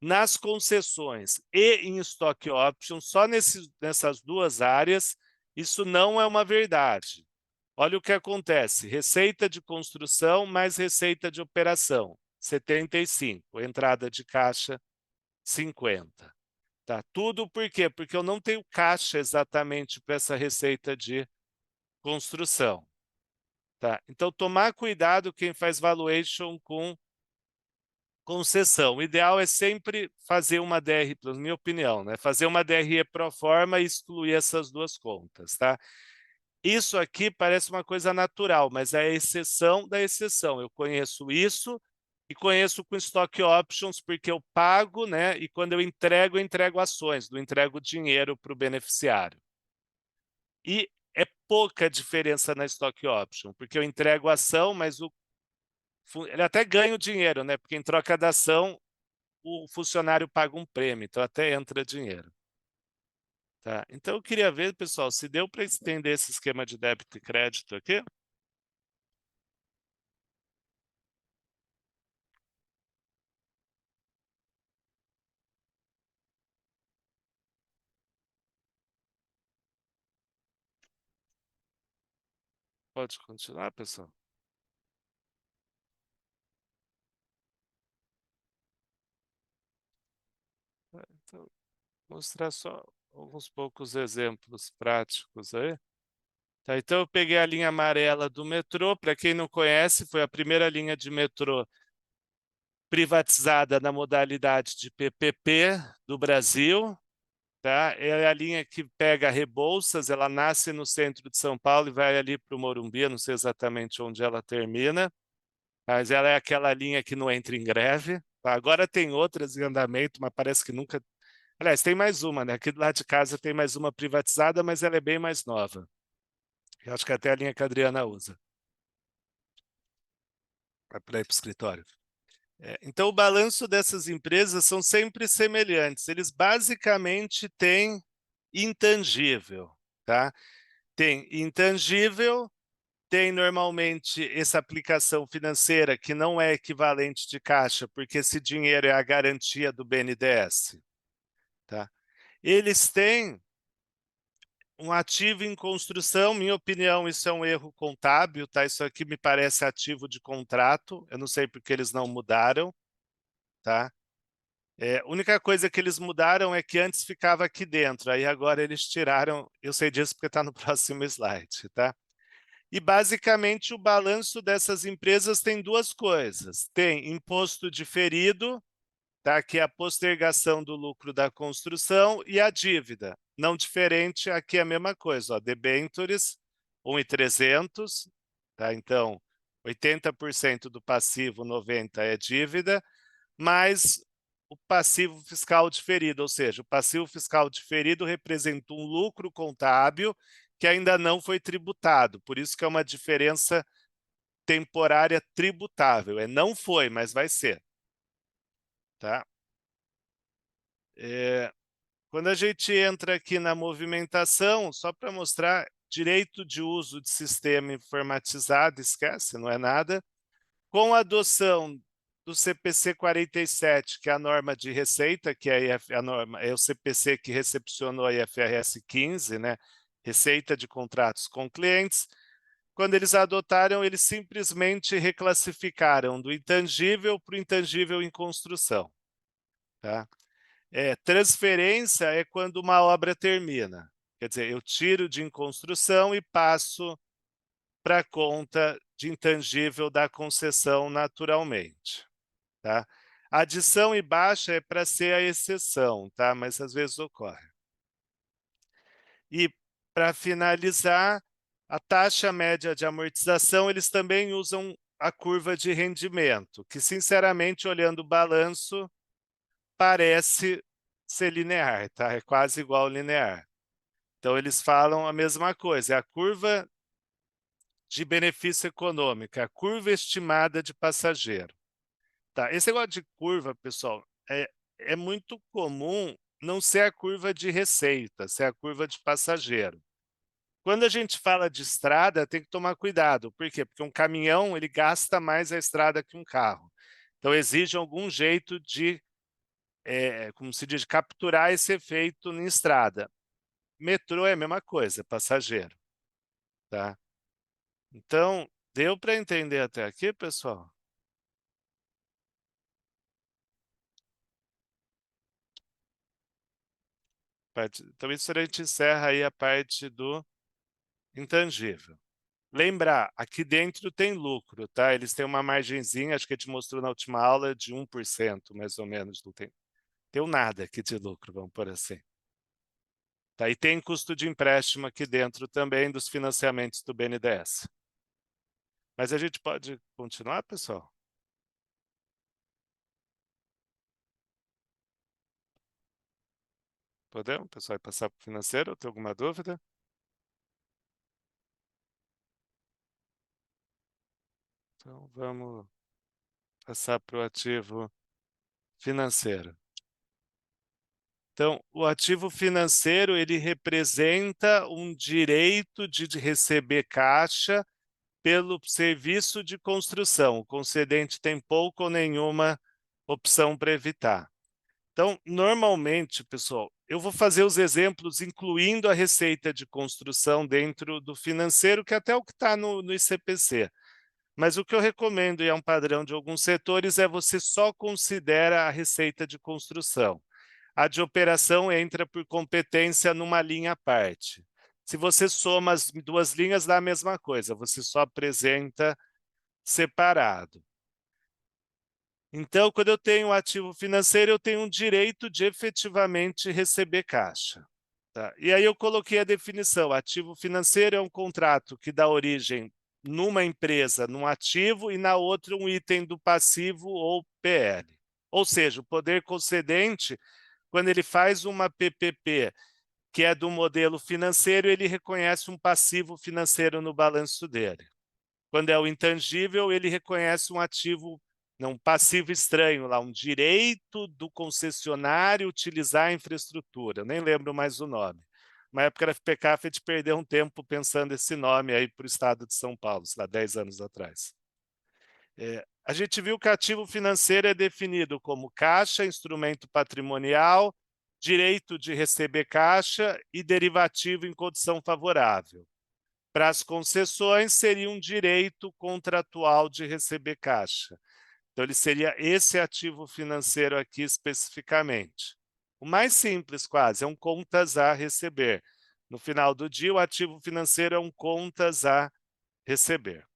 Nas concessões e em stock options, só nessas duas áreas, isso não é uma verdade. Olha o que acontece, receita de construção mais receita de operação, 75, entrada de caixa, 50. Tá? Tudo por quê? Porque eu não tenho caixa exatamente para essa receita de construção. Tá? Então, tomar cuidado quem faz valuation com concessão. O ideal é sempre fazer uma DR, na minha opinião, né? Fazer uma DRE pro forma e excluir essas duas contas, tá? Isso aqui parece uma coisa natural, mas é a exceção da exceção. Eu conheço isso e conheço com stock options, porque eu pago, né? E quando eu entrego ações, não entrego dinheiro para o beneficiário. E é pouca diferença na stock option, porque eu entrego ação, mas ele até ganha o dinheiro, né? Porque em troca da ação, o funcionário paga um prêmio, então até entra dinheiro. Tá? Então eu queria ver, pessoal, se deu para estender esse esquema de débito e crédito aqui. Pode continuar, pessoal? Então, mostrar só alguns poucos exemplos práticos aí. Tá, então, eu peguei a linha amarela do metrô. Para quem não conhece, foi a primeira linha de metrô privatizada na modalidade de PPP do Brasil. Tá? É a linha que pega Rebouças, ela nasce no centro de São Paulo e vai ali para o Morumbi, eu não sei exatamente onde ela termina, mas ela é aquela linha que não entra em greve. Tá? Agora tem outras em andamento, mas parece que nunca. Aliás, tem mais uma, né? Aqui do lado de casa tem mais uma privatizada, mas ela é bem mais nova. Eu acho que até a linha que a Adriana usa. Vai para ir para o escritório. Então, o balanço dessas empresas são sempre semelhantes. Eles basicamente têm intangível, tá? Tem intangível, tem normalmente essa aplicação financeira que não é equivalente de caixa, porque esse dinheiro é a garantia do BNDES, tá? Eles têm um ativo em construção, minha opinião, isso é um erro contábil, tá? Isso aqui me parece ativo de contrato, eu não sei porque eles não mudaram, tá? A única coisa que eles mudaram é que antes ficava aqui dentro, aí agora eles tiraram, eu sei disso porque está no próximo slide, tá? E basicamente o balanço dessas empresas tem duas coisas, tem imposto diferido, tá? Que é a postergação do lucro da construção e a dívida. Não diferente, aqui é a mesma coisa, ó, debentures 1.300, tá? Então, 80% do passivo, 90 é dívida, mais o passivo fiscal diferido, ou seja, o passivo fiscal diferido representa um lucro contábil que ainda não foi tributado, por isso que é uma diferença temporária tributável. Não foi, mas vai ser, tá? Quando a gente entra aqui na movimentação, só para mostrar, direito de uso de sistema informatizado, esquece, não é nada. Com a adoção do CPC 47, que é a norma de receita, que é a norma, é o CPC que recepcionou a IFRS 15, né? Receita de contratos com clientes. Quando eles adotaram, eles simplesmente reclassificaram do intangível para o intangível em construção. Tá? Transferência é quando uma obra termina. Quer dizer, eu tiro de em construção e passo para a conta de intangível da concessão naturalmente. Tá? Adição e baixa é para ser a exceção, tá? Mas às vezes ocorre. E, para finalizar, a taxa média de amortização, eles também usam a curva de rendimento, que, sinceramente, olhando o balanço, parece ser linear, tá? É quase igual linear. Então, eles falam a mesma coisa, é a curva de benefício econômico, é a curva estimada de passageiro. Tá, esse negócio de curva, pessoal, é muito comum não ser a curva de receita, ser a curva de passageiro. Quando a gente fala de estrada, tem que tomar cuidado. Por quê? Porque um caminhão ele gasta mais a estrada que um carro. Então, exige algum jeito de, como se diz, de capturar esse efeito em estrada. Metrô é a mesma coisa, passageiro. Tá? Então, deu para entender até aqui, pessoal? Então, isso a gente encerra aí a parte do intangível. Lembrar, aqui dentro tem lucro, tá? Eles têm uma margenzinha, acho que a gente mostrou na última aula, de 1%, mais ou menos. Não tem nada aqui de lucro, vamos por assim. Tá? E tem custo de empréstimo aqui dentro também dos financiamentos do BNDES. Mas a gente pode continuar, pessoal? Podemos, pessoal, passar para o financeiro? Tem alguma dúvida? Então, vamos passar para o ativo financeiro. Então, o ativo financeiro, ele representa um direito de receber caixa pelo serviço de construção. O concedente tem pouco ou nenhuma opção para evitar. Então, normalmente, pessoal, eu vou fazer os exemplos incluindo a receita de construção dentro do financeiro, que é até o que está no ICPC. Mas o que eu recomendo, e é um padrão de alguns setores, é você só considera a receita de construção. A de operação entra por competência numa linha à parte. Se você soma as duas linhas, dá a mesma coisa, você só apresenta separado. Então, quando eu tenho um ativo financeiro, eu tenho um direito de efetivamente receber caixa. Tá? E aí eu coloquei a definição: ativo financeiro é um contrato que dá origem numa empresa, num ativo, e na outra um item do passivo ou PL. Ou seja, o poder concedente, quando ele faz uma PPP que é do modelo financeiro, ele reconhece um passivo financeiro no balanço dele. Quando é o intangível, ele reconhece um ativo, não, um passivo estranho lá, um direito do concessionário utilizar a infraestrutura. Eu nem lembro mais o nome. Na época era FPCAF, a gente perdeu um tempo pensando esse nome aí para o estado de São Paulo, sei lá, 10 anos atrás. A gente viu que ativo financeiro é definido como caixa, instrumento patrimonial, direito de receber caixa e derivativo em condição favorável. Para as concessões, seria um direito contratual de receber caixa. Então, ele seria esse ativo financeiro aqui especificamente. O mais simples, quase, é um contas a receber. No final do dia, o ativo financeiro é um contas a receber.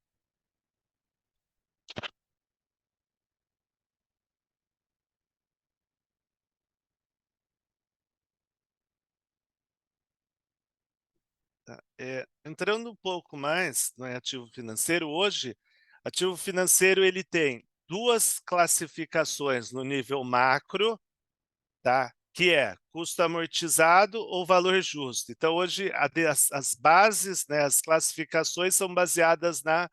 Tá? Entrando um pouco mais no ativo financeiro, hoje, ativo financeiro ele tem duas classificações no nível macro, tá? Que é custo amortizado ou valor justo. Então, hoje, as bases, né, as classificações são baseadas na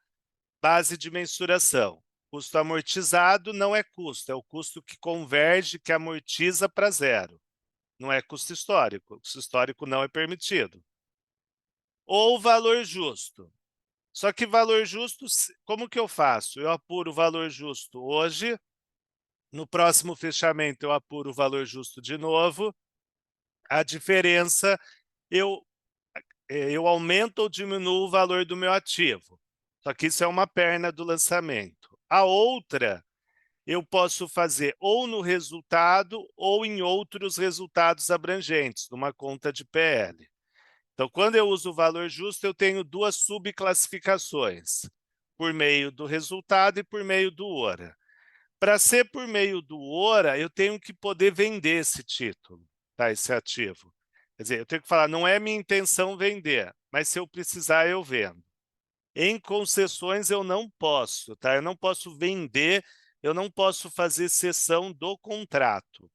base de mensuração. Custo amortizado não é custo, é o custo que converge, que amortiza para zero. Não é custo histórico. Custo histórico não é permitido. Ou valor justo. Só que valor justo, como que eu faço? Eu apuro o valor justo hoje No próximo fechamento, eu apuro o valor justo de novo. A diferença, eu aumento ou diminuo o valor do meu ativo. Só que isso é uma perna do lançamento. A outra, eu posso fazer ou no resultado ou em outros resultados abrangentes, numa conta de PL. Então, quando eu uso o valor justo, eu tenho duas subclassificações, por meio do resultado e por meio do ORA. Para ser por meio do ORA, eu tenho que poder vender esse título, tá? Esse ativo. Quer dizer, eu tenho que falar, não é minha intenção vender, mas se eu precisar, eu vendo. Em concessões, eu não posso, tá? Eu não posso vender, eu não posso fazer cessão do contrato.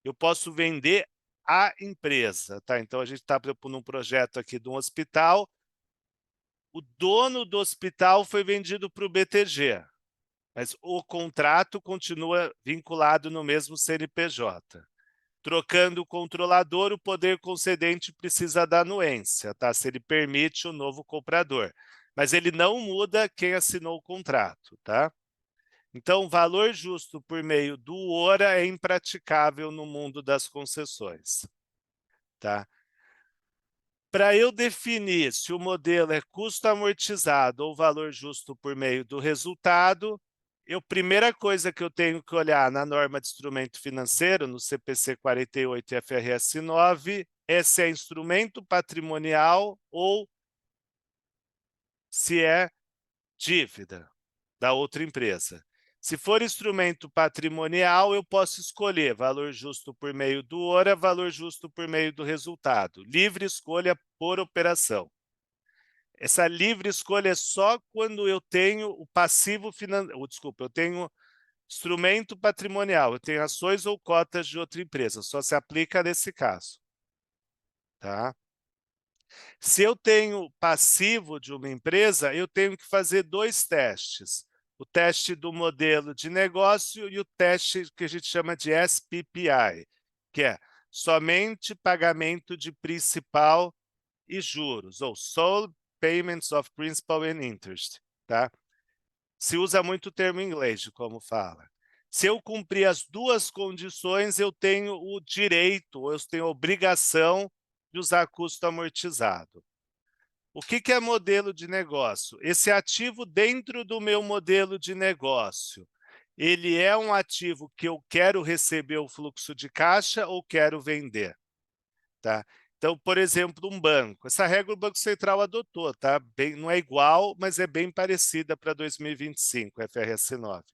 Eu posso vender a empresa, tá? Então, a gente está propondo um projeto aqui de um hospital. O dono do hospital foi vendido para o BTG, mas o contrato continua vinculado no mesmo CNPJ. Trocando o controlador, o poder concedente precisa da anuência, tá? Se ele permite o novo comprador. Mas ele não muda quem assinou o contrato, tá? Então, valor justo por meio do ORA é impraticável no mundo das concessões, tá? Para eu definir se o modelo é custo amortizado ou valor justo por meio do resultado, primeira coisa que eu tenho que olhar na norma de instrumento financeiro, no CPC 48 e FRS 9, é se é instrumento patrimonial ou se é dívida da outra empresa. Se for instrumento patrimonial, eu posso escolher valor justo por meio do ORA, valor justo por meio do resultado. Livre escolha por operação. Essa livre escolha é só quando eu tenho o passivo financeiro, desculpa, eu tenho instrumento patrimonial, eu tenho ações ou cotas de outra empresa, só se aplica nesse caso, tá? Se eu tenho passivo de uma empresa, eu tenho que fazer dois testes. O teste do modelo de negócio e o teste que a gente chama de SPPI, que é somente pagamento de principal e juros, ou Sole Payments of Principal and Interest, tá? Se usa muito o termo em inglês de como fala. Se eu cumprir as duas condições, eu tenho o direito, eu tenho a obrigação de usar custo amortizado. O que é modelo de negócio? Esse ativo dentro do meu modelo de negócio, ele é um ativo que eu quero receber o fluxo de caixa ou quero vender? Tá? Então, por exemplo, um banco. Essa regra o Banco Central adotou, tá? Não é igual, mas é bem parecida para 2025, FRS 9.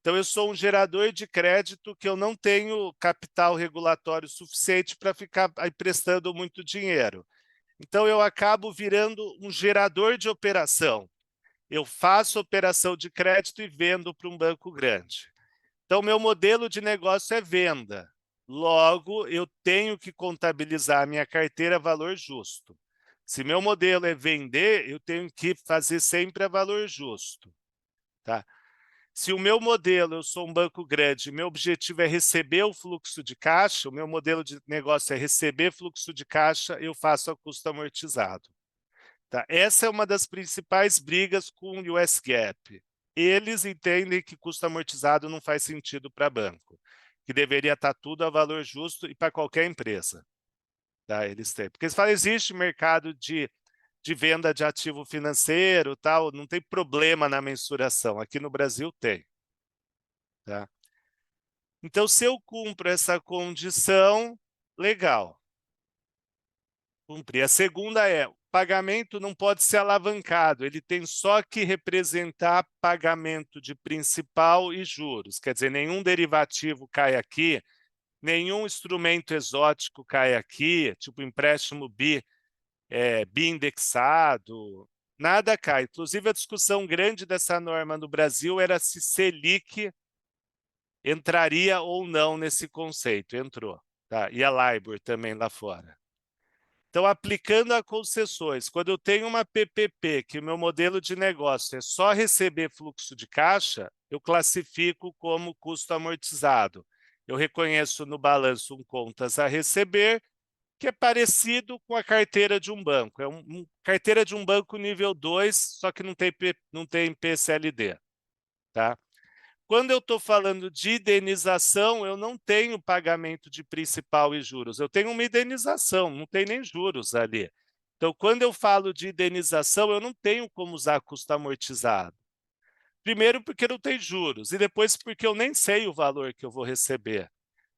Então, eu sou um gerador de crédito que eu não tenho capital regulatório suficiente para ficar emprestando muito dinheiro. Então, eu acabo virando um gerador de operação. Eu faço operação de crédito e vendo para um banco grande. Então, meu modelo de negócio é venda. Logo, eu tenho que contabilizar a minha carteira a valor justo. Se meu modelo é vender, eu tenho que fazer sempre a valor justo, tá? Se o meu modelo, eu sou um banco grande, meu objetivo é receber o fluxo de caixa, o meu modelo de negócio é receber fluxo de caixa, eu faço a custo amortizado. Tá? Essa é uma das principais brigas com o US GAAP. Eles entendem que custo amortizado não faz sentido para banco, que deveria estar tudo a valor justo e para qualquer empresa. Tá? Eles têm. Porque eles falam, existe mercado de venda de ativo financeiro, tal, não tem problema na mensuração. Aqui no Brasil tem. Tá? Então, se eu cumpro essa condição, legal. Cumprir. A segunda é, o pagamento não pode ser alavancado, ele tem só que representar pagamento de principal e juros. Quer dizer, nenhum derivativo cai aqui, nenhum instrumento exótico cai aqui, tipo empréstimo bi-indexado, nada cai. Inclusive, a discussão grande dessa norma no Brasil era se Selic entraria ou não nesse conceito. Entrou. Tá? E a LIBOR também lá fora. Então, aplicando a concessões, quando eu tenho uma PPP, que o meu modelo de negócio é só receber fluxo de caixa, eu classifico como custo amortizado. Eu reconheço no balanço um contas a receber, que é parecido com a carteira de um banco. É carteira de um banco nível 2, só que não tem PCLD. Tá? Quando eu estou falando de indenização, eu não tenho pagamento de principal e juros, eu tenho uma indenização, não tem nem juros ali. Então, quando eu falo de indenização, eu não tenho como usar custo amortizado. Primeiro, porque não tem juros, e depois, porque eu nem sei o valor que eu vou receber.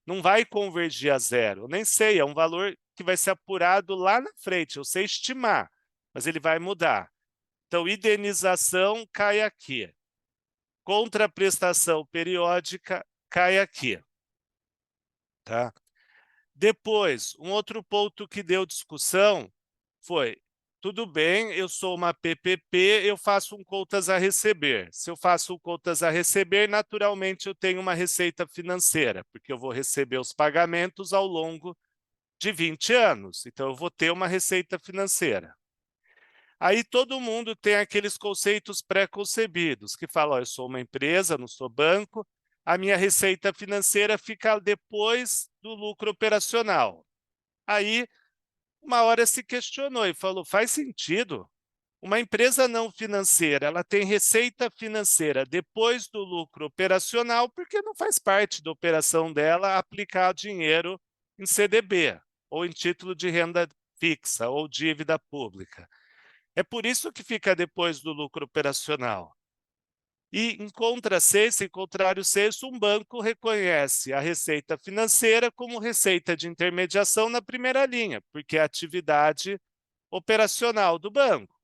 Não vai convergir a zero, eu nem sei, é um valor que vai ser apurado lá na frente, eu sei estimar, mas ele vai mudar. Então, indenização cai aqui. Contraprestação periódica cai aqui. Tá? Depois, um outro ponto que deu discussão foi, tudo bem, eu sou uma PPP, eu faço um contas a receber. Se eu faço um contas a receber, naturalmente eu tenho uma receita financeira, porque eu vou receber os pagamentos ao longo de 20 anos. Então, eu vou ter uma receita financeira. Aí todo mundo tem aqueles conceitos pré-concebidos, que falam, eu sou uma empresa, não sou banco, a minha receita financeira fica depois do lucro operacional. Aí, uma hora se questionou e falou, faz sentido? Uma empresa não financeira, ela tem receita financeira depois do lucro operacional, porque não faz parte da operação dela aplicar dinheiro em CDB, ou em título de renda fixa, ou dívida pública. É por isso que fica depois do lucro operacional. E, em contrassenso, em contrário senso, um banco reconhece a receita financeira como receita de intermediação na primeira linha, porque é a atividade operacional do banco.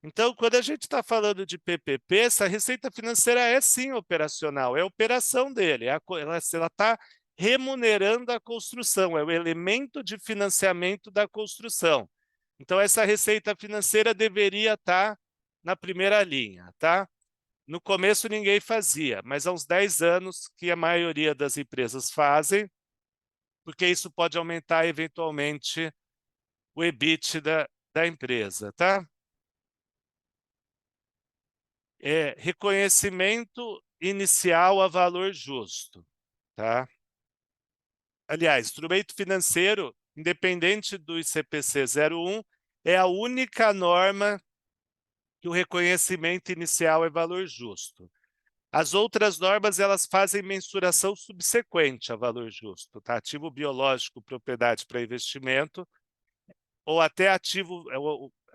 Então, quando a gente está falando de PPP, essa receita financeira é sim operacional, é a operação dele, ela está remunerando a construção, é o elemento de financiamento da construção. Então, essa receita financeira deveria estar na primeira linha, tá? No começo ninguém fazia, mas há uns 10 anos que a maioria das empresas fazem, porque isso pode aumentar eventualmente o EBITDA da empresa, tá? Reconhecimento inicial a valor justo, tá? Aliás, instrumento financeiro, independente do ICPC 01, é a única norma que o reconhecimento inicial é valor justo. As outras normas, elas fazem mensuração subsequente a valor justo, tá? Ativo biológico, propriedade para investimento, ou até ativo,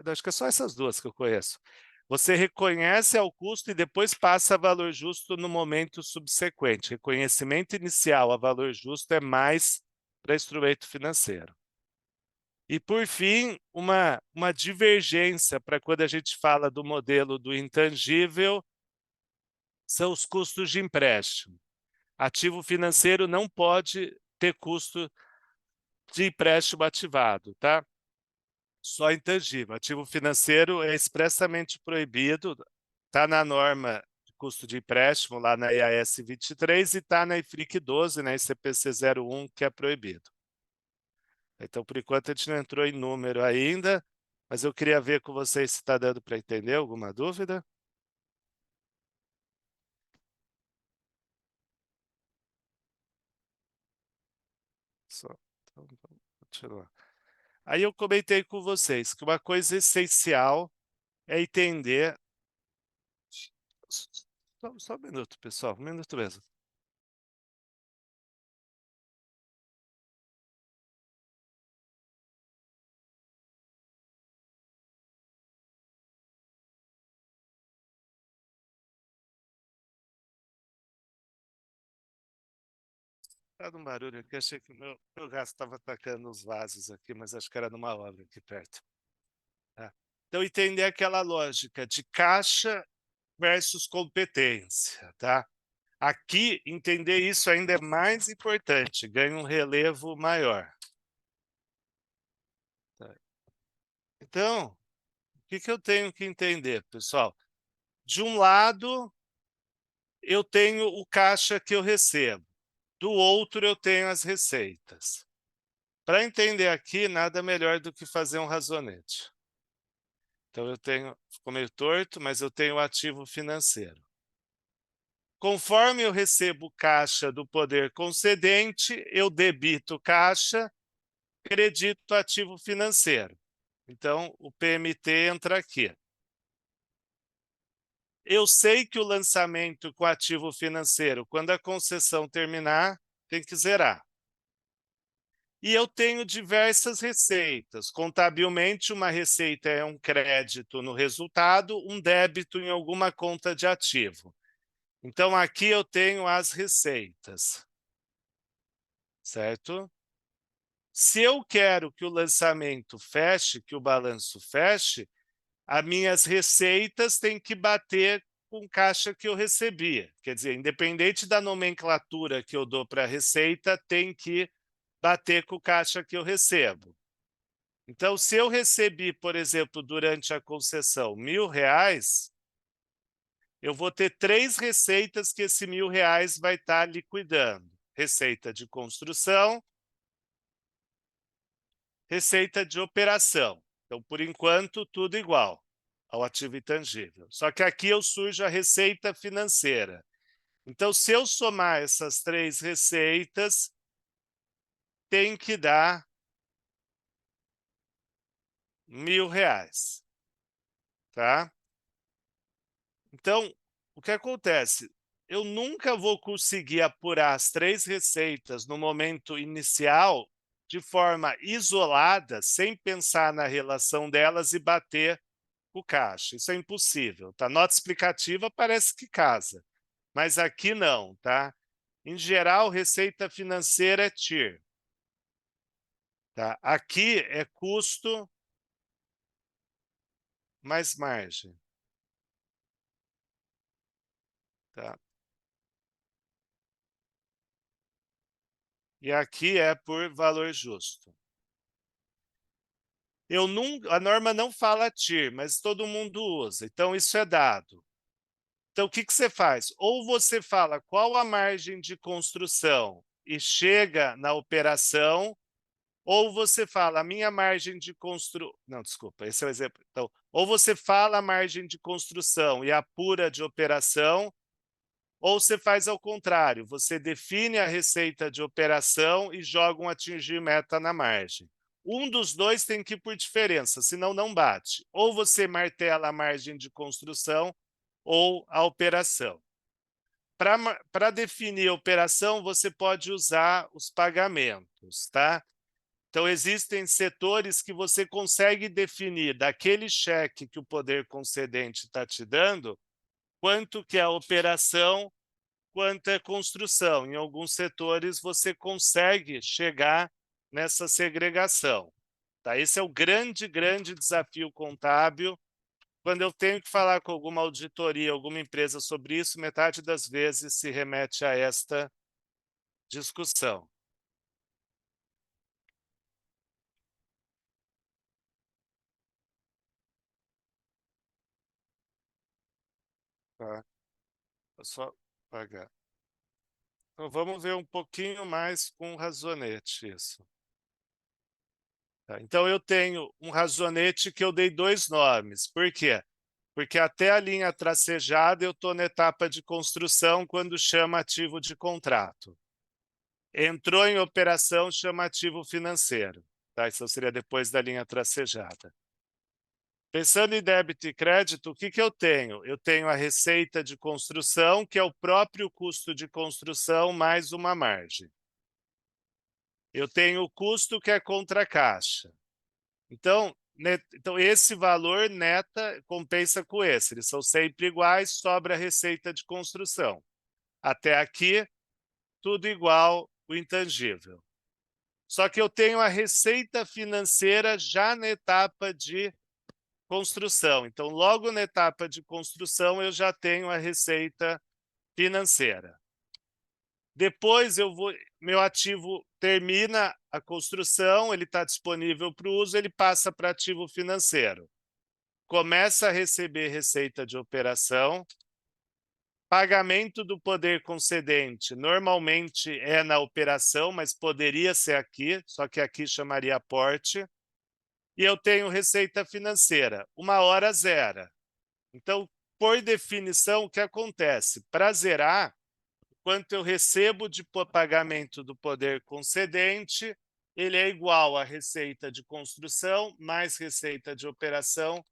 acho que é só essas duas que eu conheço. Você reconhece ao custo e depois passa a valor justo no momento subsequente. Reconhecimento inicial a valor justo é mais para instrumento financeiro. E, por fim, uma divergência para quando a gente fala do modelo do intangível são os custos de empréstimo. Ativo financeiro não pode ter custo de empréstimo ativado, tá? Só intangível. Ativo financeiro é expressamente proibido, está na norma de custo de empréstimo, lá na EAS 23, e está na IFRIC 12, na ICPC 01, que é proibido. Então, por enquanto, a gente não entrou em número ainda, mas eu queria ver com vocês se está dando para entender. Alguma dúvida? Só. Então, vamos continuar. Aí eu comentei com vocês que uma coisa essencial é entender. Só um minuto, pessoal, um minuto mesmo. Tá um barulho aqui, achei que o meu gato estava atacando os vasos aqui, mas acho que era numa obra aqui perto. Tá? Então, entender aquela lógica de caixa versus competência, tá? Aqui, entender isso ainda é mais importante, ganha um relevo maior. Tá? Então, o que eu tenho que entender, pessoal? De um lado, eu tenho o caixa que eu recebo, do outro, eu tenho as receitas. Para entender aqui, nada melhor do que fazer um razonete. Então, eu tenho, ficou meio torto, mas eu tenho o ativo financeiro. Conforme eu recebo caixa do poder concedente, eu debito caixa, credito ativo financeiro. Então, o PMT entra aqui. eu sei que o lançamento com ativo financeiro, quando a concessão terminar, tem que zerar. E eu tenho diversas receitas. Contabilmente, uma receita é um crédito no resultado, um débito em alguma conta de ativo. Então, aqui eu tenho as receitas, certo? Se eu quero que o lançamento feche, que o balanço feche, as minhas receitas têm que bater com caixa que eu recebia. Quer dizer, independente da nomenclatura que eu dou para a receita, tem que bater com o caixa que eu recebo. Então, se eu recebi, por exemplo, durante a concessão R$ 1.000, eu vou ter 3 receitas que esse R$ 1.000 vai estar liquidando. Receita de construção, receita de operação. Então, por enquanto, tudo igual ao ativo intangível. Só que aqui eu surjo a receita financeira. Então, se eu somar essas 3 receitas, tem que dar R$ 1.000, tá? Então, o que acontece? Eu nunca vou conseguir apurar as 3 receitas no momento inicial de forma isolada, sem pensar na relação delas e bater o caixa. Isso é impossível, tá? Nota explicativa parece que casa, mas aqui não, tá? Em geral, receita financeira é TIR, tá? Aqui é custo mais margem, tá? E aqui é por valor justo. A norma não fala TIR, mas todo mundo usa, então isso é dado. Então, o que você faz? Ou você fala qual a margem de construção e chega na operação, ou você fala a minha margem de construção. Não, desculpa, esse é o exemplo. Então, ou você fala a margem de construção e apura de operação, ou você faz ao contrário, você define a receita de operação e joga um atingir meta na margem. Um dos dois tem que ir por diferença, senão não bate. Ou você martela a margem de construção ou a operação. Para definir a operação, você pode usar os pagamentos, tá? Então, existem setores que você consegue definir daquele cheque que o poder concedente está te dando, quanto que é a operação, quanto é construção. Em alguns setores, você consegue chegar nessa segregação. Tá? Esse é o grande, grande desafio contábil. Quando eu tenho que falar com alguma auditoria, alguma empresa sobre isso, metade das vezes se remete a esta discussão. Tá? É só pagar. Então, vamos ver um pouquinho mais com o razonete isso. Tá? Então, eu tenho um razonete que eu dei 2 nomes. Por quê? Porque até a linha tracejada eu estou na etapa de construção quando chama ativo de contrato. Entrou em operação, chama ativo financeiro. Tá? Isso seria depois da linha tracejada. Pensando em débito e crédito, o que eu tenho? Eu tenho a receita de construção, que é o próprio custo de construção mais uma margem. Eu tenho o custo, que é contra a caixa. Então, esse valor neta compensa com esse. Eles são sempre iguais, sobra a receita de construção. Até aqui, tudo igual o intangível. Só que eu tenho a receita financeira já na etapa de construção. Então, logo na etapa de construção, eu já tenho a receita financeira. Depois, meu ativo termina a construção, ele está disponível para o uso, ele passa para ativo financeiro. Começa a receber receita de operação. Pagamento do poder concedente, normalmente é na operação, mas poderia ser aqui, só que aqui chamaria aporte. E eu tenho receita financeira, uma hora zera. Então, por definição, o que acontece? Para zerar, quanto eu recebo de pagamento do poder concedente, ele é igual à receita de construção, mais receita de operação,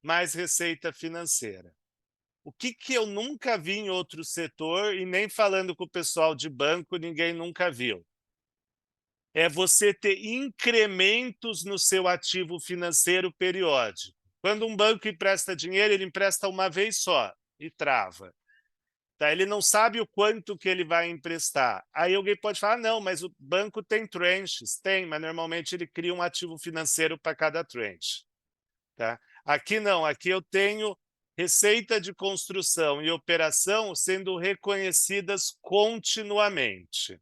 mais receita financeira. O que eu nunca vi em outro setor e nem falando com o pessoal de banco, ninguém nunca viu. É você ter incrementos no seu ativo financeiro periódico. Quando um banco empresta dinheiro, ele empresta uma vez só e trava. Tá? Ele não sabe o quanto que ele vai emprestar. Aí alguém pode falar, não, mas o banco tem tranches. Tem, mas normalmente ele cria um ativo financeiro para cada tranche. Tá? Aqui não, aqui eu tenho receita de construção e operação sendo reconhecidas continuamente.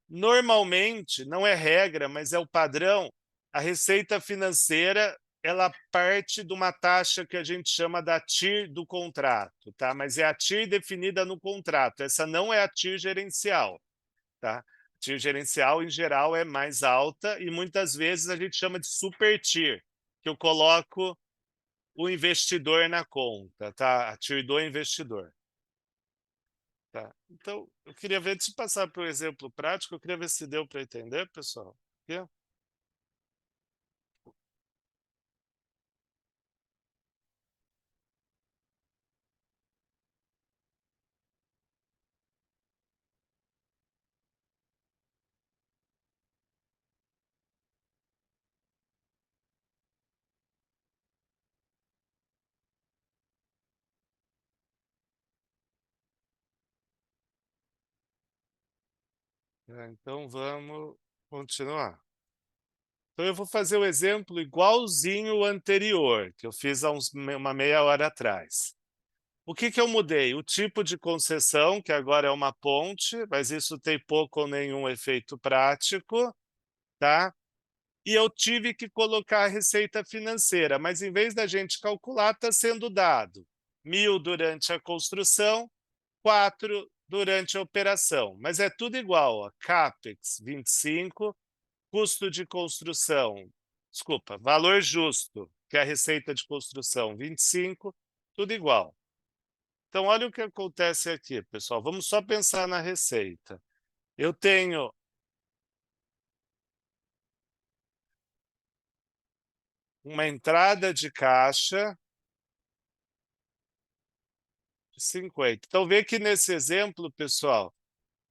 Normalmente, não é regra, mas é o padrão, a receita financeira ela parte de uma taxa que a gente chama da TIR do contrato, tá? Mas é a TIR definida no contrato, essa não é a TIR gerencial, tá? A TIR gerencial, em geral, é mais alta e muitas vezes a gente chama de super TIR, que eu coloco o investidor na conta, tá? A TIR do investidor. Tá. Então, eu queria ver, antes de passar para o exemplo prático, eu queria ver se deu para entender, pessoal. Aqui. Então, vamos continuar. Então, eu vou fazer o exemplo igualzinho o anterior, que eu fiz há uma meia hora atrás. O que eu mudei? O tipo de concessão, que agora é uma ponte, mas isso tem pouco ou nenhum efeito prático, tá? E eu tive que colocar a receita financeira, mas em vez da gente calcular, está sendo dado 1.000 durante a construção, 4 durante a operação. Mas é tudo igual, ó. CAPEX 25, custo de construção, desculpa, valor justo, que é a receita de construção 25, tudo igual. Então, olha o que acontece aqui, pessoal. Vamos só pensar na receita. Eu tenho uma entrada de caixa de 50. Então, vê que nesse exemplo, pessoal,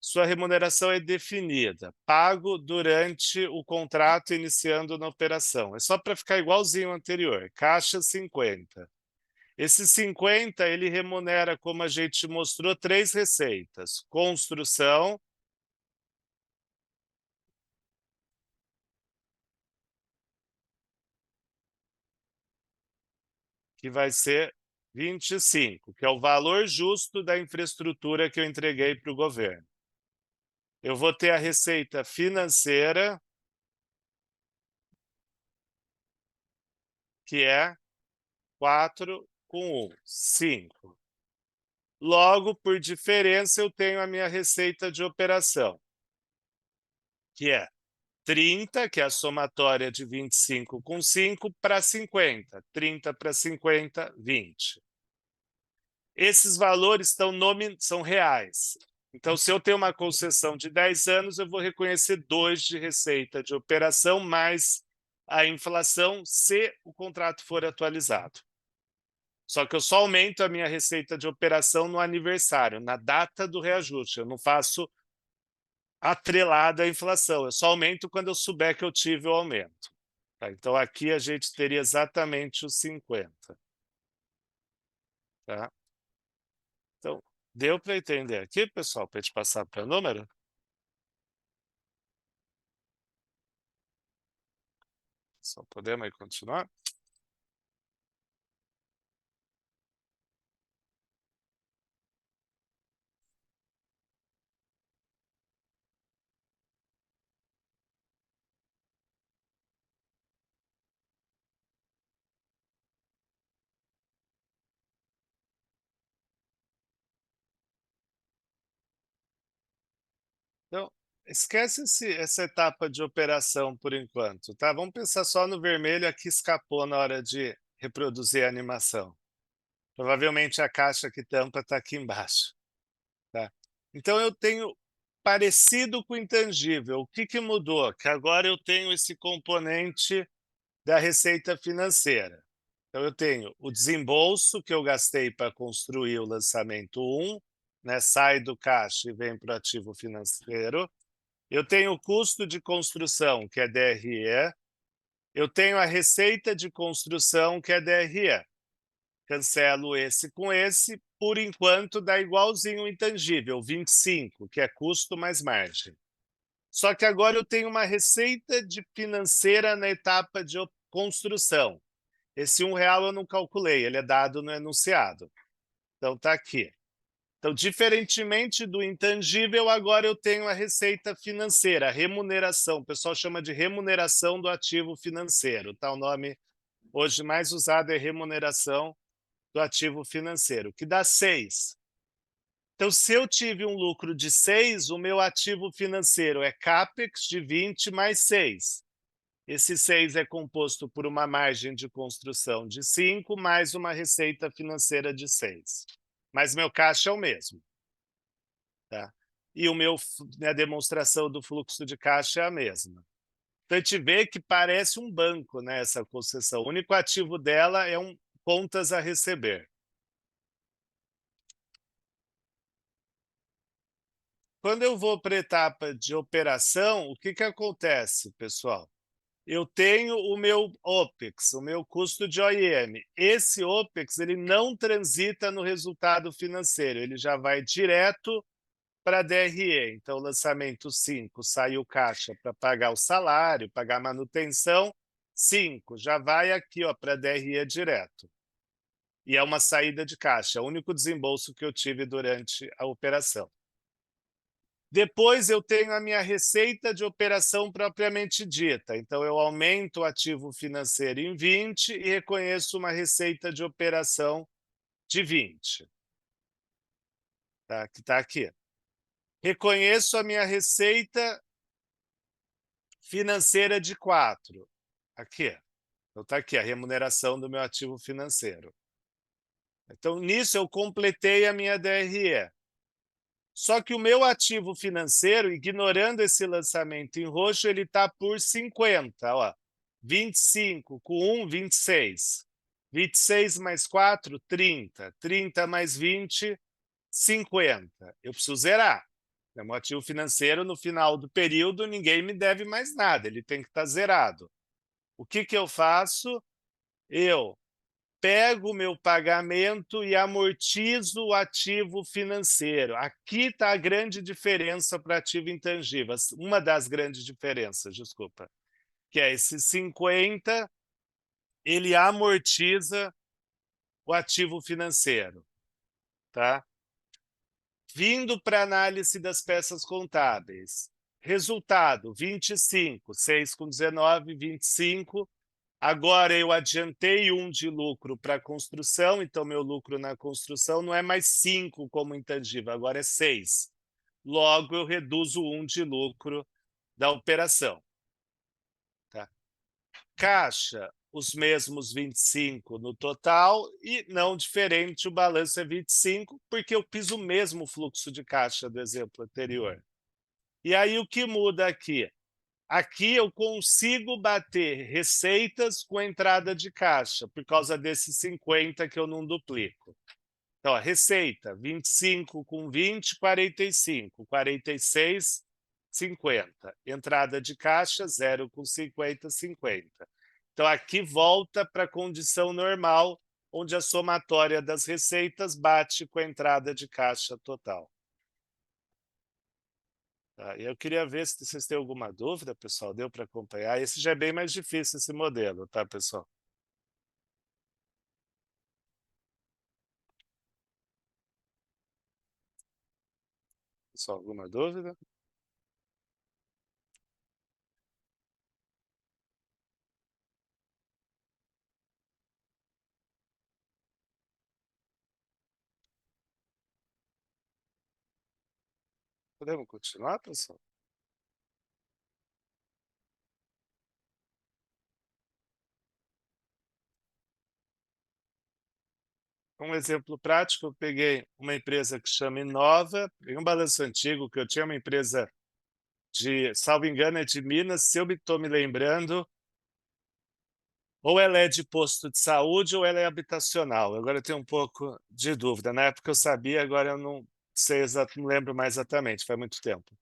sua remuneração é definida, pago durante o contrato iniciando na operação. É só para ficar igualzinho ao anterior, caixa 50. Esse 50, ele remunera, como a gente mostrou, 3 receitas. Construção, que vai ser 25, que é o valor justo da infraestrutura que eu entreguei para o governo. Eu vou ter a receita financeira, que é 4 com 1, 5. Logo, por diferença, eu tenho a minha receita de operação, que é 30, que é a somatória de 25 com 5, para 50. 30 para 50, 20. Esses valores são reais. Então, se eu tenho uma concessão de 10 anos, eu vou reconhecer 2 de receita de operação mais a inflação se o contrato for atualizado. Só que eu só aumento a minha receita de operação no aniversário, na data do reajuste. Eu não faço atrelada à inflação. Eu só aumento quando eu souber que eu tive o aumento. Tá? Então, aqui a gente teria exatamente os 50. Tá? Então, deu para entender aqui, pessoal, para a gente passar para o número? Só podemos aí continuar? Então, esquece essa etapa de operação por enquanto, tá? Vamos pensar só no vermelho aqui escapou na hora de reproduzir a animação. Provavelmente a caixa que tampa está aqui embaixo. Tá? Então eu tenho parecido com o intangível. O que mudou? Que agora eu tenho esse componente da receita financeira. Então, eu tenho o desembolso que eu gastei para construir o lançamento 1, né, sai do caixa e vem para o ativo financeiro. Eu tenho o custo de construção, que é DRE. Eu tenho a receita de construção, que é DRE. Cancelo esse com esse, por enquanto dá igualzinho o intangível, 25, que é custo mais margem. Só que agora eu tenho uma receita de financeira na etapa de construção. Esse R$ 1 eu não calculei, ele é dado no enunciado. Então está aqui. Então, diferentemente do intangível, agora eu tenho a receita financeira, a remuneração. O pessoal chama de remuneração do ativo financeiro. Tá? O nome hoje mais usado é remuneração do ativo financeiro, que dá 6. Então, se eu tive um lucro de 6, o meu ativo financeiro é CAPEX de 20 mais 6. Esse 6 é composto por uma margem de construção de 5 mais uma receita financeira de 6. Mas meu caixa é o mesmo. Tá? E minha demonstração do fluxo de caixa é a mesma. Então, a gente vê que parece um banco, né, essa concessão. O único ativo dela é contas a receber. Quando eu vou para a etapa de operação, o que acontece, pessoal? Eu tenho o meu OPEX, o meu custo de OIM. Esse OPEX ele não transita no resultado financeiro, ele já vai direto para a DRE. Então, lançamento 5, saiu caixa para pagar o salário, pagar a manutenção, 5, já vai aqui para a DRE direto. E é uma saída de caixa, é o único desembolso que eu tive durante a operação. Depois eu tenho a minha receita de operação propriamente dita. Então, eu aumento o ativo financeiro em 20 e reconheço uma receita de operação de 20. Tá? Que está aqui. Reconheço a minha receita financeira de 4. Aqui. Então, está aqui a remuneração do meu ativo financeiro. Então, nisso, eu completei a minha DRE. Só que o meu ativo financeiro, ignorando esse lançamento em roxo, ele está por 50. Ó. 25 com 1, 26. 26 mais 4, 30. 30 mais 20, 50. Eu preciso zerar. É um ativo financeiro, no final do período, ninguém me deve mais nada, ele tem que estar zerado. O que eu faço? Eu pego o meu pagamento e amortizo o ativo financeiro. Aqui está a grande diferença para ativo intangível, uma das grandes diferenças, desculpa, que é esse 50, ele amortiza o ativo financeiro. Tá? Vindo para a análise das peças contábeis. Resultado, 25, 6 com 19, 25. Agora eu adiantei 1 de lucro para a construção, então meu lucro na construção não é mais 5 como intangível, agora é 6. Logo, eu reduzo 1 de lucro da operação. Tá? Caixa, os mesmos 25 no total e não diferente, o balanço é 25, porque eu piso o mesmo fluxo de caixa do exemplo anterior. E aí o que muda aqui? Aqui eu consigo bater receitas com entrada de caixa, por causa desses 50 que eu não duplico. Então, a receita, 25 com 20, 45. 46, 50. Entrada de caixa, 0 com 50, 50. Então, aqui volta para a condição normal, onde a somatória das receitas bate com a entrada de caixa total. Tá? Eu queria ver se vocês têm alguma dúvida, pessoal. Deu para acompanhar? Esse já é bem mais difícil, esse modelo, tá, pessoal? Pessoal, alguma dúvida? Podemos continuar, pessoal? Um exemplo prático, eu peguei uma empresa que chama Inova, peguei um balanço antigo, que eu tinha uma empresa de, salvo engano, é de Minas, se eu estou me lembrando, ou ela é de posto de saúde ou ela é habitacional. Agora eu tenho um pouco de dúvida. Na época eu sabia, agora eu não sei exato, não lembro mais exatamente, faz muito tempo.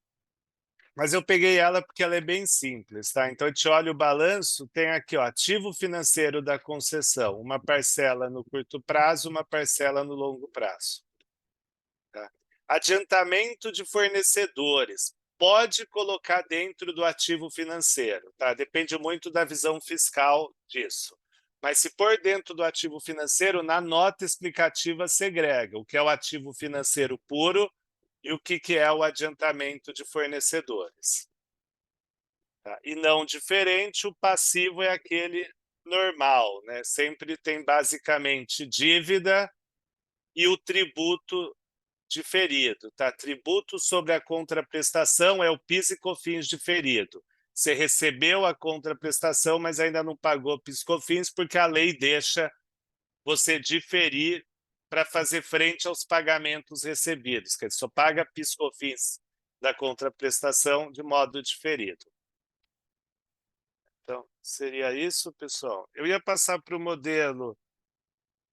Mas eu peguei ela porque ela é bem simples, tá? Então a gente olha o balanço, tem aqui, ó, ativo financeiro da concessão, uma parcela no curto prazo, uma parcela no longo prazo. Tá? Adiantamento de fornecedores. Pode colocar dentro do ativo financeiro, tá? Depende muito da visão fiscal disso. Mas se for dentro do ativo financeiro, na nota explicativa segrega o que é o ativo financeiro puro e o que é o adiantamento de fornecedores. Tá? E não diferente, o passivo é aquele normal, né? Sempre tem basicamente dívida e o tributo diferido, tá? Tributo sobre a contraprestação é o PIS e COFINS diferido. Você recebeu a contraprestação, mas ainda não pagou PIS e COFINS porque a lei deixa você diferir para fazer frente aos pagamentos recebidos, que só paga PIS e COFINS da contraprestação de modo diferido. Então, seria isso, pessoal. Eu ia passar para o modelo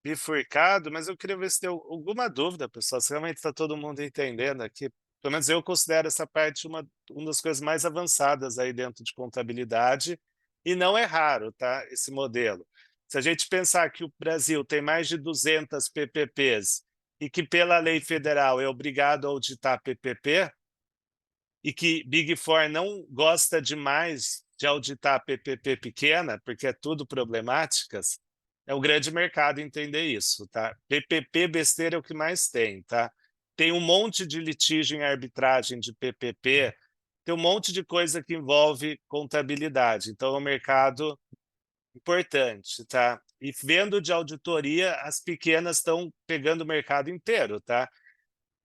bifurcado, mas eu queria ver se tem alguma dúvida, pessoal, se realmente está todo mundo entendendo aqui. Pelo menos eu considero essa parte uma das coisas mais avançadas aí dentro de contabilidade, e não é raro, tá, esse modelo. Se a gente pensar que o Brasil tem mais de 200 PPPs e que pela lei federal é obrigado a auditar PPP, e que Big Four não gosta demais de auditar PPP pequena, porque é tudo problemáticas, é o grande mercado entender isso, tá? PPP besteira é o que mais tem, tá? Tem um monte de litígio em arbitragem de PPP, tem um monte de coisa que envolve contabilidade, então é um mercado importante, tá? E vendo de auditoria, as pequenas estão pegando o mercado inteiro, tá?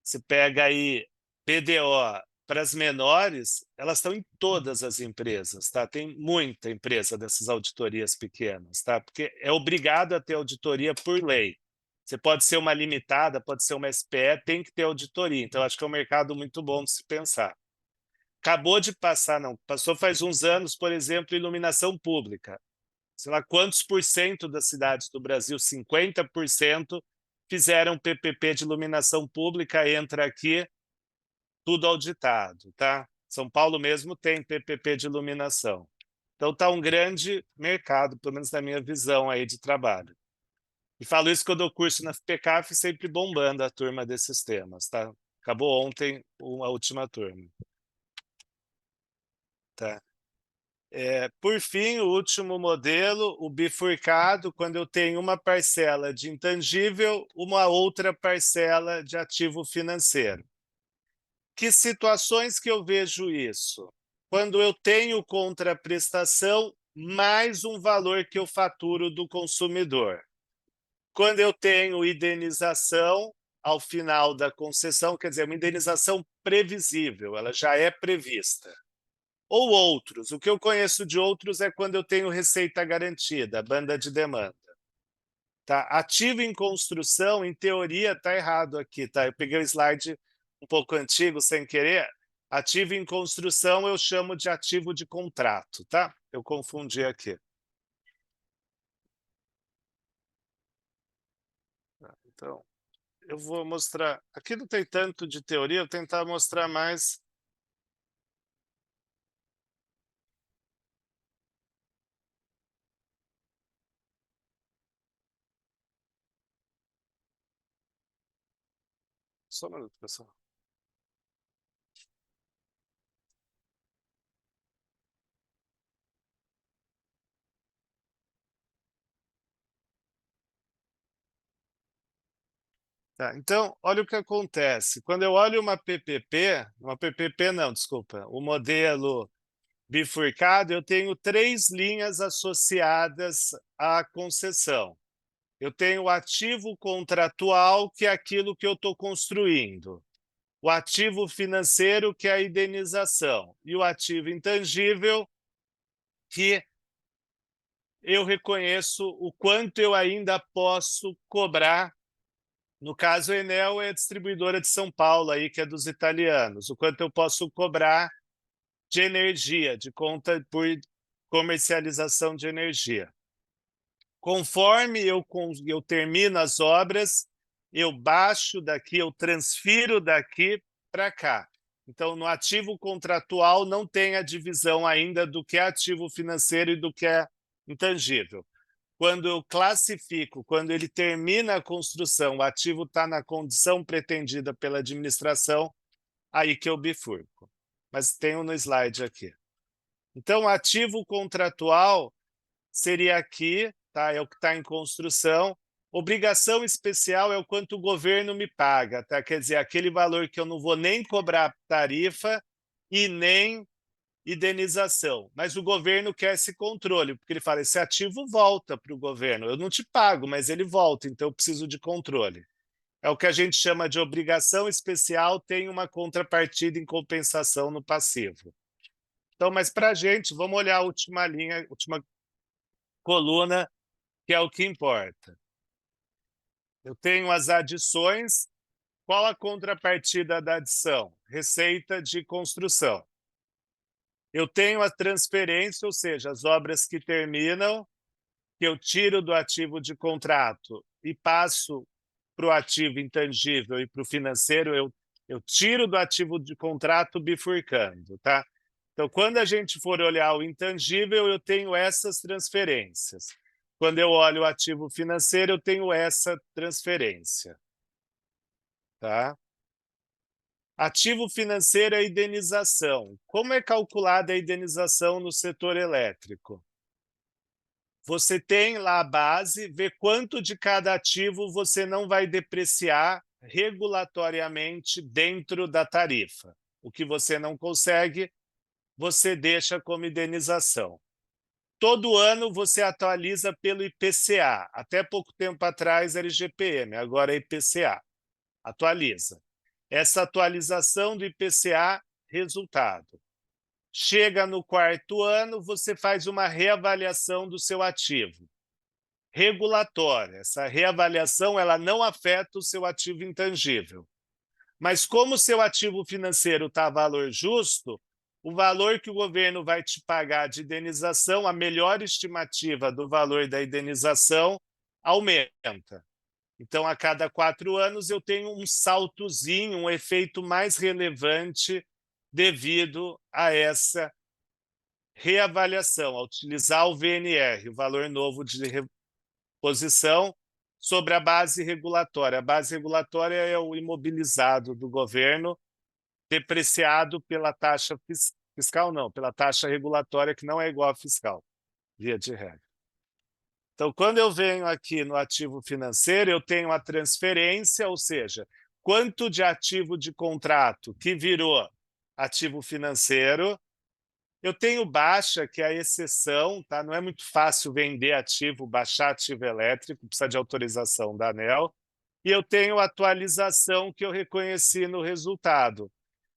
Você pega aí BDO para as menores, elas estão em todas as empresas, tá? Tem muita empresa dessas auditorias pequenas, tá? Porque é obrigado a ter auditoria por lei. Você pode ser uma limitada, pode ser uma SPE, tem que ter auditoria. Então, acho que é um mercado muito bom de se pensar. Acabou de passar, não, passou faz uns anos, por exemplo, iluminação pública. Sei lá quantos por cento das cidades do Brasil, 50%, fizeram PPP de iluminação pública, entra aqui, tudo auditado, tá? São Paulo mesmo tem PPP de iluminação. Então tá um grande mercado, pelo menos na minha visão aí de trabalho. E falo isso que eu dou curso na FPCAF, sempre bombando a turma desses temas, tá? Acabou ontem a última turma. Tá? Por fim, o último modelo, o bifurcado, quando eu tenho uma parcela de intangível, uma outra parcela de ativo financeiro. Que situações que eu vejo isso? Quando eu tenho contraprestação mais um valor que eu faturo do consumidor. Quando eu tenho indenização ao final da concessão, quer dizer, uma indenização previsível, ela já é prevista. Ou outros. O que eu conheço de outros é quando eu tenho receita garantida, banda de demanda. Tá? Ativo em construção, em teoria, está errado aqui. Tá? Eu peguei o slide um pouco antigo, sem querer. Ativo em construção eu chamo de ativo de contrato. Tá? Eu confundi aqui. Então, eu vou mostrar. Aqui não tem tanto de teoria, eu vou tentar mostrar mais. Só um minuto, pessoal. Tá, então, olha o que acontece. Quando eu olho uma PPP não, desculpa, o modelo bifurcado, eu tenho três linhas associadas à concessão. Eu tenho o ativo contratual, que é aquilo que eu estou construindo. O ativo financeiro, que é a indenização. E o ativo intangível, que eu reconheço o quanto eu ainda posso cobrar. No caso, a Enel é a distribuidora de São Paulo, aí, que é dos italianos. O quanto eu posso cobrar de energia, de conta por comercialização de energia. Conforme eu termino as obras, eu baixo daqui, eu transfiro daqui para cá. Então, no ativo contratual não tem a divisão ainda do que é ativo financeiro e do que é intangível. Quando eu classifico, quando ele termina a construção, o ativo está na condição pretendida pela administração, aí que eu bifurco. Mas tenho no slide aqui. Então, ativo contratual seria aqui, tá? É o que está em construção. Obrigação especial é o quanto o governo me paga, tá? Quer dizer, aquele valor que eu não vou nem cobrar tarifa e nem indenização. Mas o governo quer esse controle, porque ele fala, esse ativo volta para o governo. Eu não te pago, mas ele volta, então eu preciso de controle. É o que a gente chama de obrigação especial, tem uma contrapartida em compensação no passivo. Então, mas para a gente, vamos olhar a última linha, a última coluna, que é o que importa. Eu tenho as adições. Qual a contrapartida da adição? Receita de construção. Eu tenho a transferência, ou seja, as obras que terminam, que eu tiro do ativo de contrato e passo para o ativo intangível e para o financeiro, eu tiro do ativo de contrato bifurcando, tá? Então, quando a gente for olhar o intangível, eu tenho essas transferências. Quando eu olho o ativo financeiro, eu tenho essa transferência, tá? Ativo financeiro é indenização. Como é calculada a indenização no setor elétrico? Você tem lá a base, vê quanto de cada ativo você não vai depreciar regulatoriamente dentro da tarifa. O que você não consegue, você deixa como indenização. Todo ano você atualiza pelo IPCA. Até pouco tempo atrás era IGPM, agora é IPCA. Atualiza. Essa atualização do IPCA, resultado. Chega no quarto ano, você faz uma reavaliação do seu ativo. Regulatória. Essa reavaliação ela não afeta o seu ativo intangível. Mas como o seu ativo financeiro está a valor justo, o valor que o governo vai te pagar de indenização, a melhor estimativa do valor da indenização, aumenta. Então, a cada 4 anos, eu tenho um saltozinho, um efeito mais relevante devido a essa reavaliação, a utilizar o VNR, o valor novo de reposição, sobre a base regulatória. A base regulatória é o imobilizado do governo, depreciado pela taxa fiscal, não, pela taxa regulatória, que não é igual à fiscal, via de regra. Então, quando eu venho aqui no ativo financeiro, eu tenho a transferência, ou seja, quanto de ativo de contrato que virou ativo financeiro. Eu tenho baixa, que é a exceção, tá? Não é muito fácil vender ativo, baixar ativo elétrico, precisa de autorização da ANEEL. E eu tenho atualização que eu reconheci no resultado.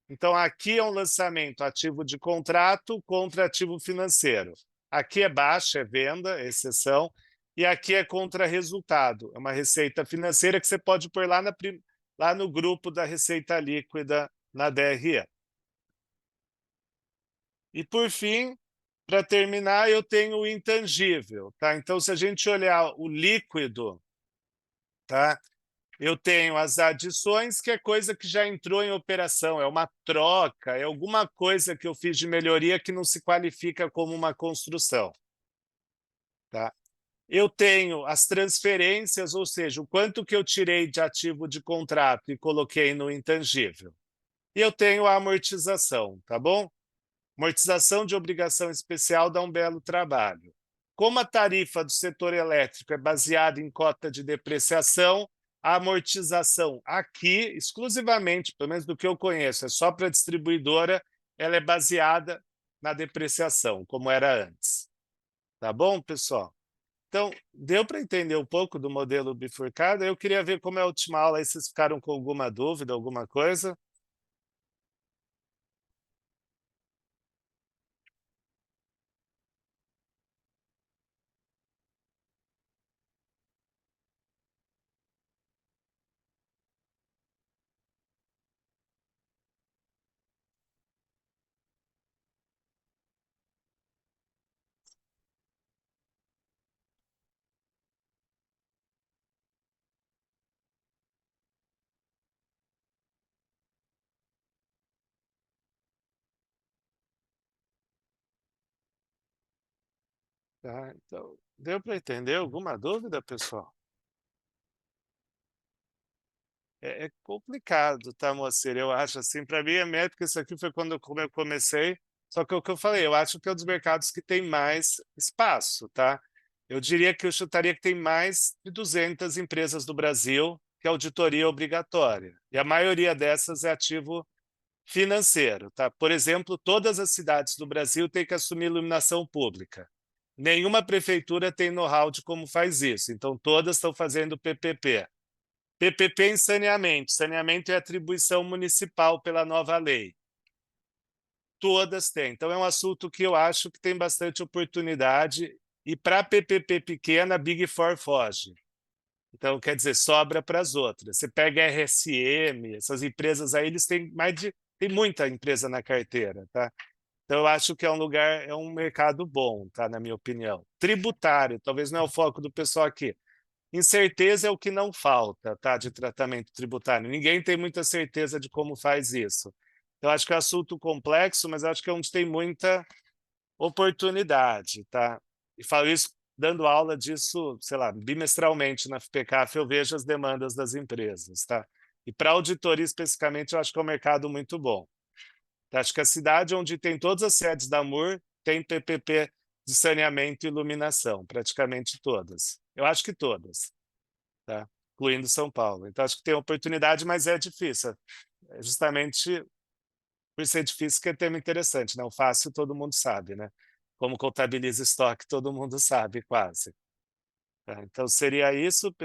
Então, aqui é um lançamento ativo de contrato contra ativo financeiro. Aqui é baixa, é venda, é exceção. E aqui é contra resultado. É uma receita financeira que você pode pôr lá no grupo da receita líquida na DRE. E, por fim, para terminar, eu tenho o intangível. Tá? Então, se a gente olhar o líquido, tá? Eu tenho as adições, que é coisa que já entrou em operação, é uma troca, é alguma coisa que eu fiz de melhoria que não se qualifica como uma construção. Tá? Eu tenho as transferências, ou seja, o quanto que eu tirei de ativo de contrato e coloquei no intangível. E eu tenho a amortização, tá bom? Amortização de obrigação especial dá um belo trabalho. Como a tarifa do setor elétrico é baseada em cota de depreciação, a amortização aqui, exclusivamente, pelo menos do que eu conheço, é só para a distribuidora, ela é baseada na depreciação, como era antes. Tá bom, pessoal? Então, deu para entender um pouco do modelo bifurcado? Eu queria ver como é a última aula, aí vocês ficaram com alguma dúvida, alguma coisa? Tá, então, deu para entender alguma dúvida, pessoal? É complicado, tá, Moacir? Eu acho assim, para mim a métrica, isso aqui foi quando como eu comecei, só que é o que eu falei, eu acho que é um dos mercados que tem mais espaço, tá? Eu diria que eu chutaria que tem mais de 200 empresas do Brasil que é auditoria obrigatória, e a maioria dessas é ativo financeiro, tá? Por exemplo, todas as cidades do Brasil têm que assumir iluminação pública. Nenhuma prefeitura tem know-how de como faz isso, então todas estão fazendo PPP. PPP em saneamento. Saneamento é atribuição municipal pela nova lei. Todas têm. Então, é um assunto que eu acho que tem bastante oportunidade. E para PPP pequena, Big Four foge. Então, quer dizer, sobra para as outras. Você pega RSM, essas empresas aí, eles têm mais de. Tem muita empresa na carteira, tá? Então, eu acho que é um lugar, é um mercado bom, tá? Na minha opinião. Tributário, talvez não é o foco do pessoal aqui. Incerteza é o que não falta, tá, de tratamento tributário. Ninguém tem muita certeza de como faz isso. Eu acho que é um assunto complexo, mas acho que é onde tem muita oportunidade, tá? E falo isso dando aula disso, sei lá, bimestralmente na FPCAF, eu vejo as demandas das empresas, tá? E para auditoria especificamente, eu acho que é um mercado muito bom. Tá? Acho que a cidade onde tem todas as sedes da MUR tem PPP de saneamento e iluminação, praticamente todas. Eu acho que todas, tá? Incluindo São Paulo. Então, acho que tem oportunidade, mas é difícil. É justamente por ser difícil que é tema interessante, né? O fácil todo mundo sabe, né? Como contabiliza estoque, todo mundo sabe, quase. Tá? Então, seria isso.